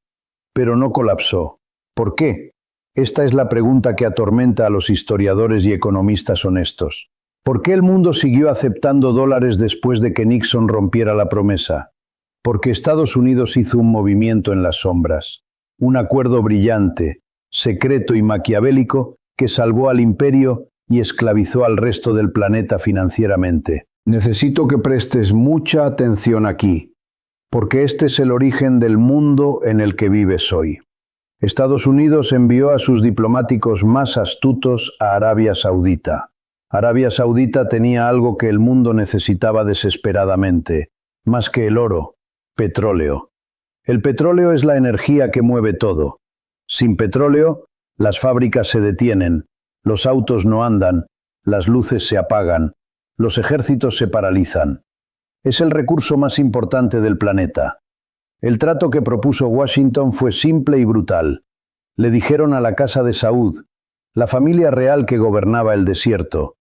A: pero no colapsó. ¿Por qué? Esta es la pregunta que atormenta a los historiadores y economistas honestos. ¿Por qué el mundo siguió aceptando dólares después de que Nixon rompiera la promesa? Porque Estados Unidos hizo un movimiento en las sombras, un acuerdo brillante, secreto y maquiavélico que salvó al imperio y esclavizó al resto del planeta financieramente. Necesito que prestes mucha atención aquí, porque este es el origen del mundo en el que vives hoy. Estados Unidos envió a sus diplomáticos más astutos a Arabia Saudita. Arabia Saudita tenía algo que el mundo necesitaba desesperadamente, más que el oro: petróleo. El petróleo es la energía que mueve todo. Sin petróleo, las fábricas se detienen, los autos no andan, las luces se apagan, los ejércitos se paralizan. Es el recurso más importante del planeta. El trato que propuso Washington fue simple y brutal. Le dijeron a la Casa de Saúd, la familia real que gobernaba el desierto: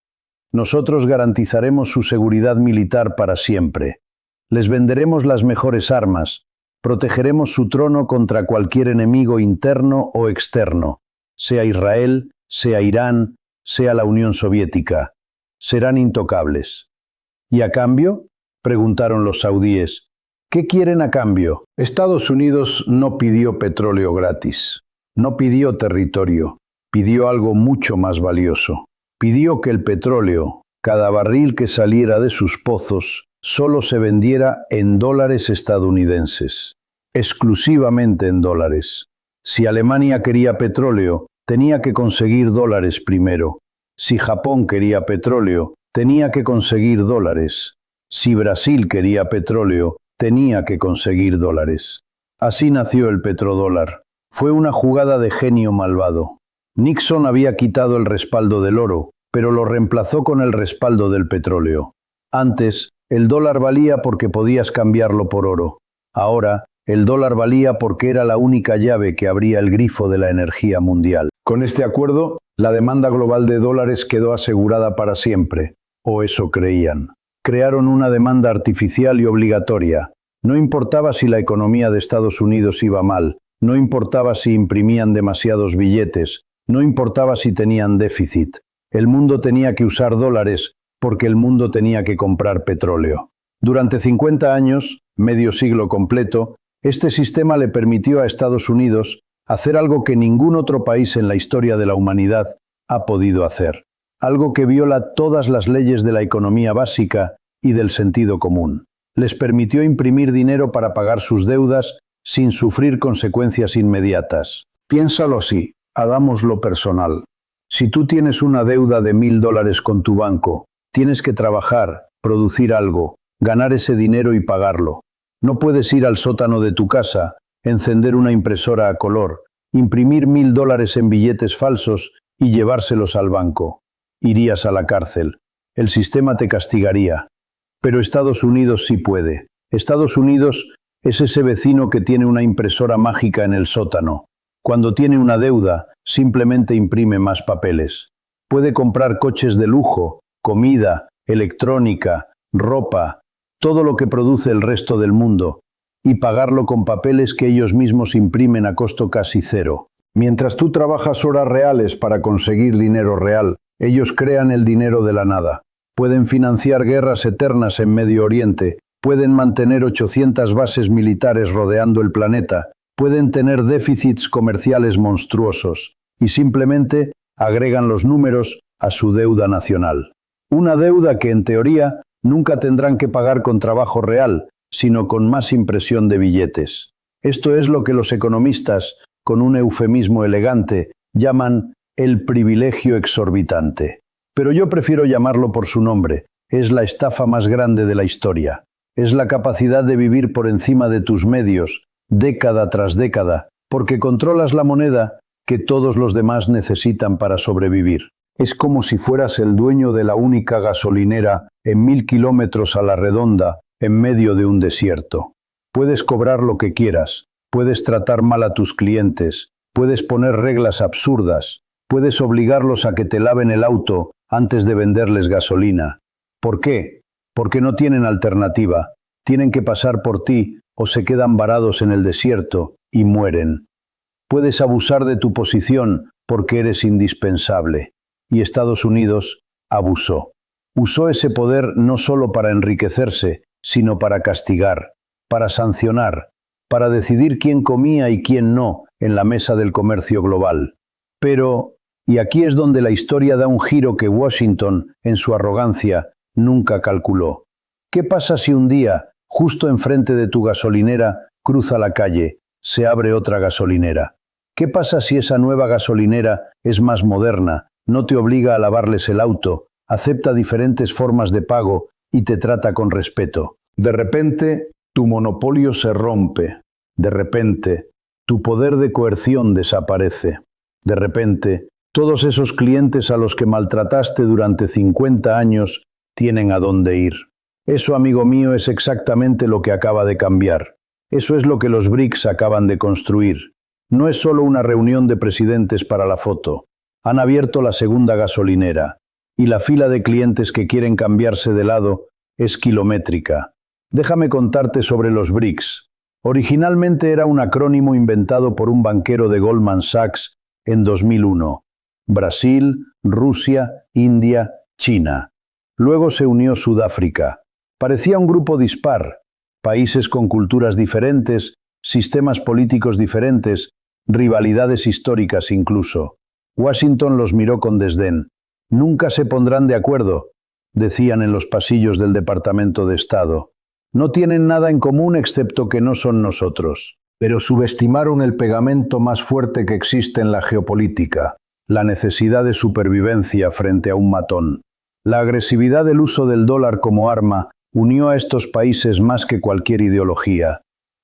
A: nosotros garantizaremos su seguridad militar para siempre. Les venderemos las mejores armas, protegeremos su trono contra cualquier enemigo interno o externo, sea Israel, sea Irán, sea la Unión Soviética. Serán intocables. ¿Y a cambio?, preguntaron los saudíes. ¿Qué quieren a cambio? Estados Unidos no pidió petróleo gratis, no pidió territorio, pidió algo mucho más valioso. Pidió que el petróleo, cada barril que saliera de sus pozos, solo se vendiera en dólares estadounidenses, exclusivamente en dólares. Si Alemania quería petróleo, tenía que conseguir dólares primero. Si Japón quería petróleo, tenía que conseguir dólares. Si Brasil quería petróleo, tenía que conseguir dólares. Así nació el petrodólar. Fue una jugada de genio malvado. Nixon había quitado el respaldo del oro, pero lo reemplazó con el respaldo del petróleo. Antes, el dólar valía porque podías cambiarlo por oro. Ahora, el dólar valía porque era la única llave que abría el grifo de la energía mundial. Con este acuerdo, la demanda global de dólares quedó asegurada para siempre, o eso creían. Crearon una demanda artificial y obligatoria. No importaba si la economía de Estados Unidos iba mal, no importaba si imprimían demasiados billetes, no importaba si tenían déficit. El mundo tenía que usar dólares porque el mundo tenía que comprar petróleo. Durante 50 años, medio siglo completo, este sistema le permitió a Estados Unidos hacer algo que ningún otro país en la historia de la humanidad ha podido hacer. Algo que viola todas las leyes de la economía básica y del sentido común. Les permitió imprimir dinero para pagar sus deudas sin sufrir consecuencias inmediatas. Piénsalo así, hagámoslo personal. Si tú tienes una deuda de $1000 con tu banco, tienes que trabajar, producir algo, ganar ese dinero y pagarlo. No puedes ir al sótano de tu casa, encender una impresora a color, imprimir $1000 en billetes falsos y llevárselos al banco. Irías a la cárcel. El sistema te castigaría. Pero Estados Unidos sí puede. Estados Unidos es ese vecino que tiene una impresora mágica en el sótano. Cuando tiene una deuda, simplemente imprime más papeles. Puede comprar coches de lujo, comida, electrónica, ropa, todo lo que produce el resto del mundo, y pagarlo con papeles que ellos mismos imprimen a costo casi cero. Mientras tú trabajas horas reales para conseguir dinero real, ellos crean el dinero de la nada. Pueden financiar guerras eternas en Medio Oriente, pueden mantener 800 bases militares rodeando el planeta, pueden tener déficits comerciales monstruosos, y simplemente agregan los números a su deuda nacional. Una deuda que en teoría nunca tendrán que pagar con trabajo real, sino con más impresión de billetes. Esto es lo que los economistas, con un eufemismo elegante, llaman el privilegio exorbitante. Pero yo prefiero llamarlo por su nombre. Es la estafa más grande de la historia. Es la capacidad de vivir por encima de tus medios, década tras década, porque controlas la moneda que todos los demás necesitan para sobrevivir. Es como si fueras el dueño de la única gasolinera en 1000 kilómetros a la redonda, en medio de un desierto. Puedes cobrar lo que quieras, puedes tratar mal a tus clientes, puedes poner reglas absurdas, puedes obligarlos a que te laven el auto antes de venderles gasolina. ¿Por qué? Porque no tienen alternativa. Tienen que pasar por ti o se quedan varados en el desierto y mueren. Puedes abusar de tu posición porque eres indispensable. Y Estados Unidos abusó. Usó ese poder no solo para enriquecerse, sino para castigar, para sancionar, para decidir quién comía y quién no en la mesa del comercio global. Pero, y aquí es donde la historia da un giro que Washington, en su arrogancia, nunca calculó. ¿Qué pasa si un día, justo enfrente de tu gasolinera, cruza la calle, se abre otra gasolinera? ¿Qué pasa si esa nueva gasolinera es más moderna, no te obliga a lavarles el auto, acepta diferentes formas de pago y te trata con respeto? De repente, tu monopolio se rompe. De repente, tu poder de coerción desaparece. De repente, todos esos clientes a los que maltrataste durante 50 años tienen a dónde ir. Eso, amigo mío, es exactamente lo que acaba de cambiar. Eso es lo que los BRICS acaban de construir. No es solo una reunión de presidentes para la foto. Han abierto la segunda gasolinera, y la fila de clientes que quieren cambiarse de lado es kilométrica. Déjame contarte sobre los BRICS. Originalmente era un acrónimo inventado por un banquero de Goldman Sachs en 2001. Brasil, Rusia, India, China. Luego se unió Sudáfrica. Parecía un grupo dispar, países con culturas diferentes, sistemas políticos diferentes, rivalidades históricas incluso. Washington los miró con desdén. Nunca se pondrán de acuerdo, decían en los pasillos del Departamento de Estado. No tienen nada en común excepto que no son nosotros. Pero subestimaron el pegamento más fuerte que existe en la geopolítica, la necesidad de supervivencia frente a un matón. La agresividad del uso del dólar como arma unió a estos países más que cualquier ideología.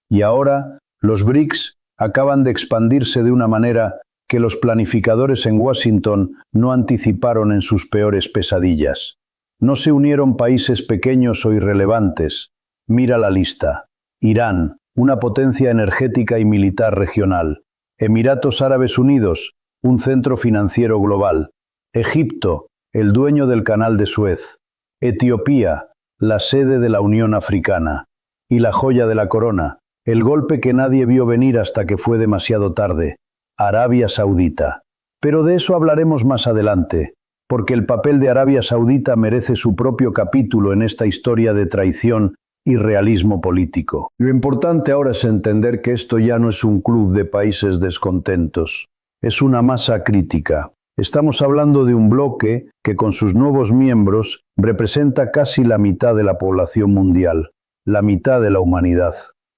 A: Y ahora, los BRICS acaban de expandirse de una manera que los planificadores en Washington no anticiparon en sus peores pesadillas. No se unieron países pequeños o irrelevantes. Mira la lista. Irán, una potencia energética y militar regional. Emiratos Árabes Unidos, un centro financiero global. Egipto, el dueño del Canal de Suez. Etiopía, la sede de la Unión Africana. Y la joya de la corona, el golpe que nadie vio venir hasta que fue demasiado tarde. Arabia Saudita. Pero de eso hablaremos más adelante, porque el papel de Arabia Saudita merece su propio capítulo en esta historia de traición y realismo político. Lo importante ahora es entender que esto ya no es un club de países descontentos, es una masa crítica. Estamos hablando de un bloque que con sus nuevos miembros representa casi la mitad de la población mundial, la mitad de la humanidad.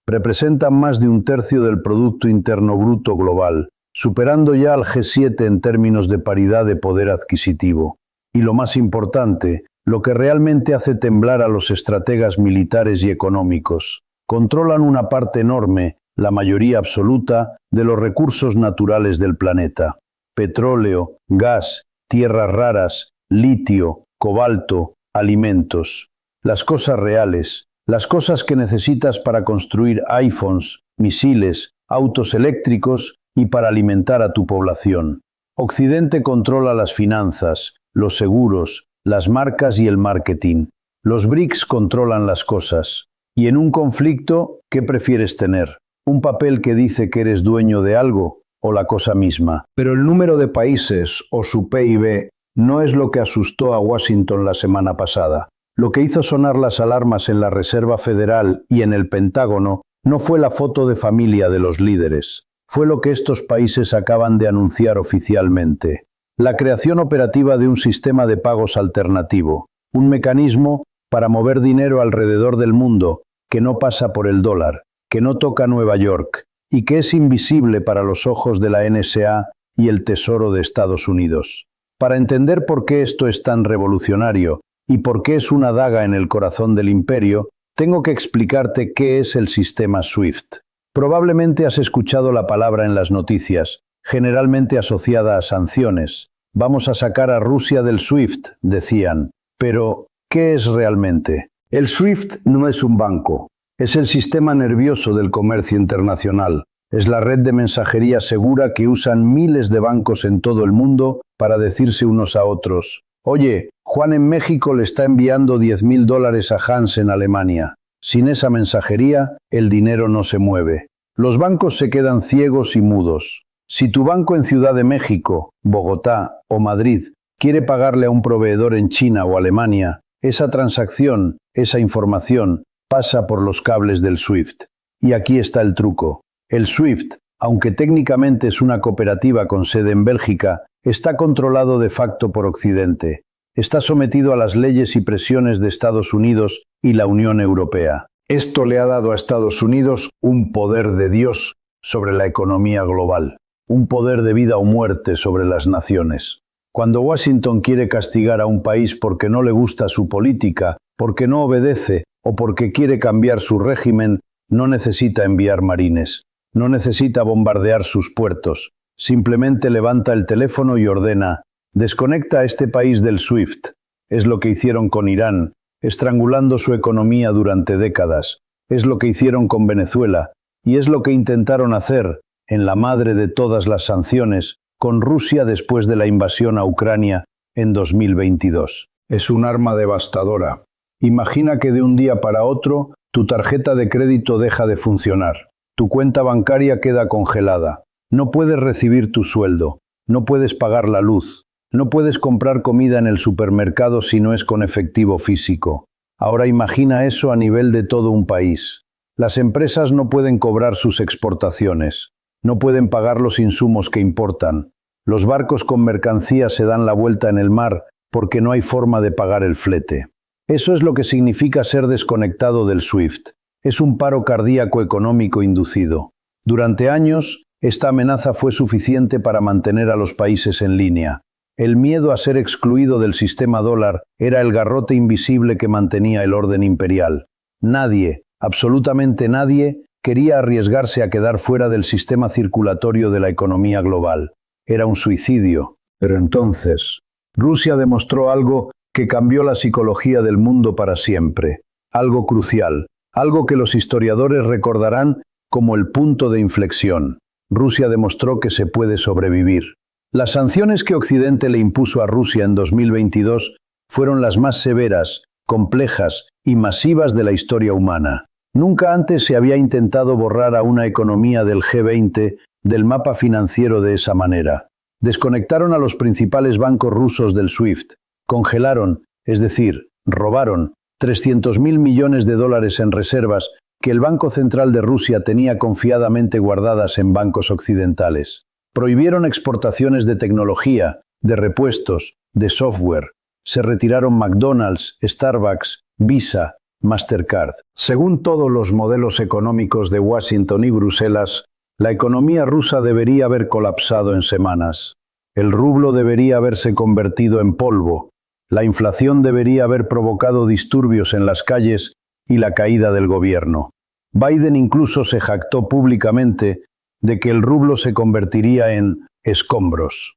A: Representan más de un tercio del Producto Interno Bruto global, superando ya al G7 en términos de paridad de poder adquisitivo. Y lo más importante, lo que realmente hace temblar a los estrategas militares y económicos. Controlan una parte enorme, la mayoría absoluta, de los recursos naturales del planeta. Petróleo, gas, tierras raras, litio, cobalto, alimentos. Las cosas reales, las cosas que necesitas para construir iPhones, misiles, autos eléctricos y para alimentar a tu población. Occidente controla las finanzas, los seguros, las marcas y el marketing. Los BRICS controlan las cosas. Y en un conflicto, ¿qué prefieres tener? ¿Un papel que dice que eres dueño de algo o la cosa misma? Pero el número de países o su PIB no es lo que asustó a Washington la semana pasada. Lo que hizo sonar las alarmas en la Reserva Federal y en el Pentágono no fue la foto de familia de los líderes. Fue lo que estos países acaban de anunciar oficialmente. La creación operativa de un sistema de pagos alternativo, un mecanismo para mover dinero alrededor del mundo que no pasa por el dólar, que no toca Nueva York y que es invisible para los ojos de la NSA y el Tesoro de Estados Unidos. Para entender por qué esto es tan revolucionario y por qué es una daga en el corazón del imperio, tengo que explicarte qué es el sistema SWIFT. Probablemente has escuchado la palabra en las noticias, generalmente asociada a sanciones. Vamos a sacar a Rusia del SWIFT, decían. Pero, ¿qué es realmente? El SWIFT no es un banco. Es el sistema nervioso del comercio internacional. Es la red de mensajería segura que usan miles de bancos en todo el mundo para decirse unos a otros: oye, Juan en México le está enviando $10,000 a Hans en Alemania. Sin esa mensajería, el dinero no se mueve. Los bancos se quedan ciegos y mudos. Si tu banco en Ciudad de México, Bogotá o Madrid quiere pagarle a un proveedor en China o Alemania, esa transacción, esa información, pasa por los cables del SWIFT. Y aquí está el truco. El SWIFT, aunque técnicamente es una cooperativa con sede en Bélgica, está controlado de facto por Occidente. Está sometido a las leyes y presiones de Estados Unidos y la Unión Europea. Esto le ha dado a Estados Unidos un poder de Dios sobre la economía global, un poder de vida o muerte sobre las naciones. Cuando Washington quiere castigar a un país porque no le gusta su política, porque no obedece o porque quiere cambiar su régimen, no necesita enviar marines, no necesita bombardear sus puertos, simplemente levanta el teléfono y ordena: desconecta a este país del SWIFT. Es lo que hicieron con Irán, estrangulando su economía durante décadas. Es lo que hicieron con Venezuela, y es lo que intentaron hacer, en la madre de todas las sanciones, con Rusia después de la invasión a Ucrania en 2022. Es un arma devastadora. Imagina que de un día para otro tu tarjeta de crédito deja de funcionar. Tu cuenta bancaria queda congelada. No puedes recibir tu sueldo. No puedes pagar la luz. No puedes comprar comida en el supermercado si no es con efectivo físico. Ahora imagina eso a nivel de todo un país. Las empresas no pueden cobrar sus exportaciones. No pueden pagar los insumos que importan. Los barcos con mercancías se dan la vuelta en el mar porque no hay forma de pagar el flete. Eso es lo que significa ser desconectado del SWIFT. Es un paro cardíaco económico inducido. Durante años, esta amenaza fue suficiente para mantener a los países en línea. El miedo a ser excluido del sistema dólar era el garrote invisible que mantenía el orden imperial. Nadie, absolutamente nadie, quería arriesgarse a quedar fuera del sistema circulatorio de la economía global. Era un suicidio. Pero entonces, Rusia demostró algo que cambió la psicología del mundo para siempre. Algo crucial, algo que los historiadores recordarán como el punto de inflexión. Rusia demostró que se puede sobrevivir. Las sanciones que Occidente le impuso a Rusia en 2022 fueron las más severas, complejas y masivas de la historia humana. Nunca antes se había intentado borrar a una economía del G20 del mapa financiero de esa manera. Desconectaron a los principales bancos rusos del SWIFT. Congelaron, es decir, robaron 300.000 millones de dólares en reservas que el Banco Central de Rusia tenía confiadamente guardadas en bancos occidentales. Prohibieron exportaciones de tecnología, de repuestos, de software. Se retiraron McDonald's, Starbucks, Visa, Mastercard. Según todos los modelos económicos de Washington y Bruselas, la economía rusa debería haber colapsado en semanas. El rublo debería haberse convertido en polvo. La inflación debería haber provocado disturbios en las calles y la caída del gobierno. Biden incluso se jactó públicamente de que el rublo se convertiría en escombros.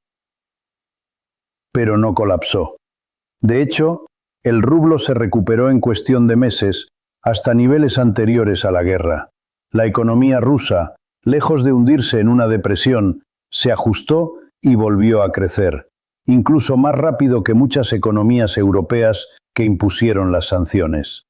A: Pero no colapsó. De hecho, el rublo se recuperó en cuestión de meses hasta niveles anteriores a la guerra. La economía rusa, lejos de hundirse en una depresión, se ajustó y volvió a crecer, incluso más rápido que muchas economías europeas que impusieron las sanciones.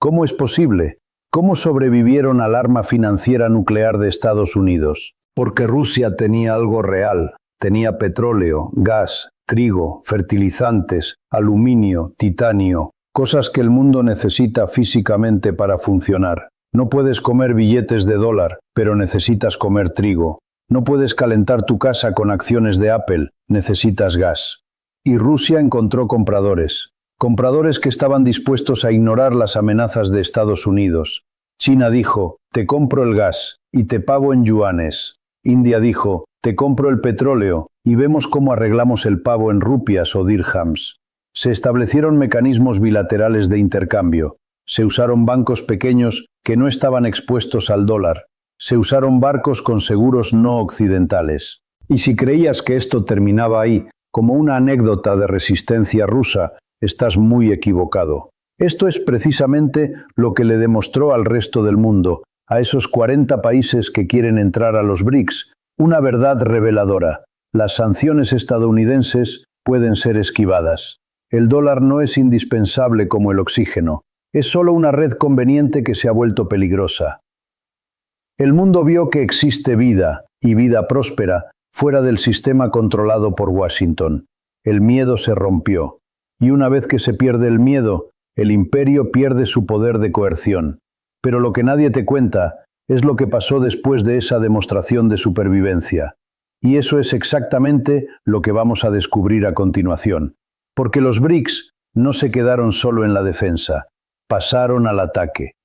A: ¿Cómo es posible? ¿Cómo sobrevivieron al arma financiera nuclear de Estados Unidos? Porque Rusia tenía algo real. Tenía petróleo, gas, trigo, fertilizantes, aluminio, titanio, cosas que el mundo necesita físicamente para funcionar. No puedes comer billetes de dólar, pero necesitas comer trigo. No puedes calentar tu casa con acciones de Apple, necesitas gas. Y Rusia encontró compradores. Compradores que estaban dispuestos a ignorar las amenazas de Estados Unidos. China dijo: te compro el gas y te pago en yuanes. India dijo: te compro el petróleo y vemos cómo arreglamos el pavo en rupias o dirhams. Se establecieron mecanismos bilaterales de intercambio. Se usaron bancos pequeños que no estaban expuestos al dólar. Se usaron barcos con seguros no occidentales. Y si creías que esto terminaba ahí, como una anécdota de resistencia rusa, estás muy equivocado. Esto es precisamente lo que le demostró al resto del mundo, a esos 40 países que quieren entrar a los BRICS, una verdad reveladora. Las sanciones estadounidenses pueden ser esquivadas. El dólar no es indispensable como el oxígeno. Es solo una red conveniente que se ha vuelto peligrosa. El mundo vio que existe vida, y vida próspera fuera del sistema controlado por Washington. El miedo se rompió, y una vez que se pierde el miedo, el imperio pierde su poder de coerción. Pero lo que nadie te cuenta es lo que pasó después de esa demostración de supervivencia. Y eso es exactamente lo que vamos a descubrir a continuación. Porque los BRICS no se quedaron solo en la defensa, pasaron al ataque.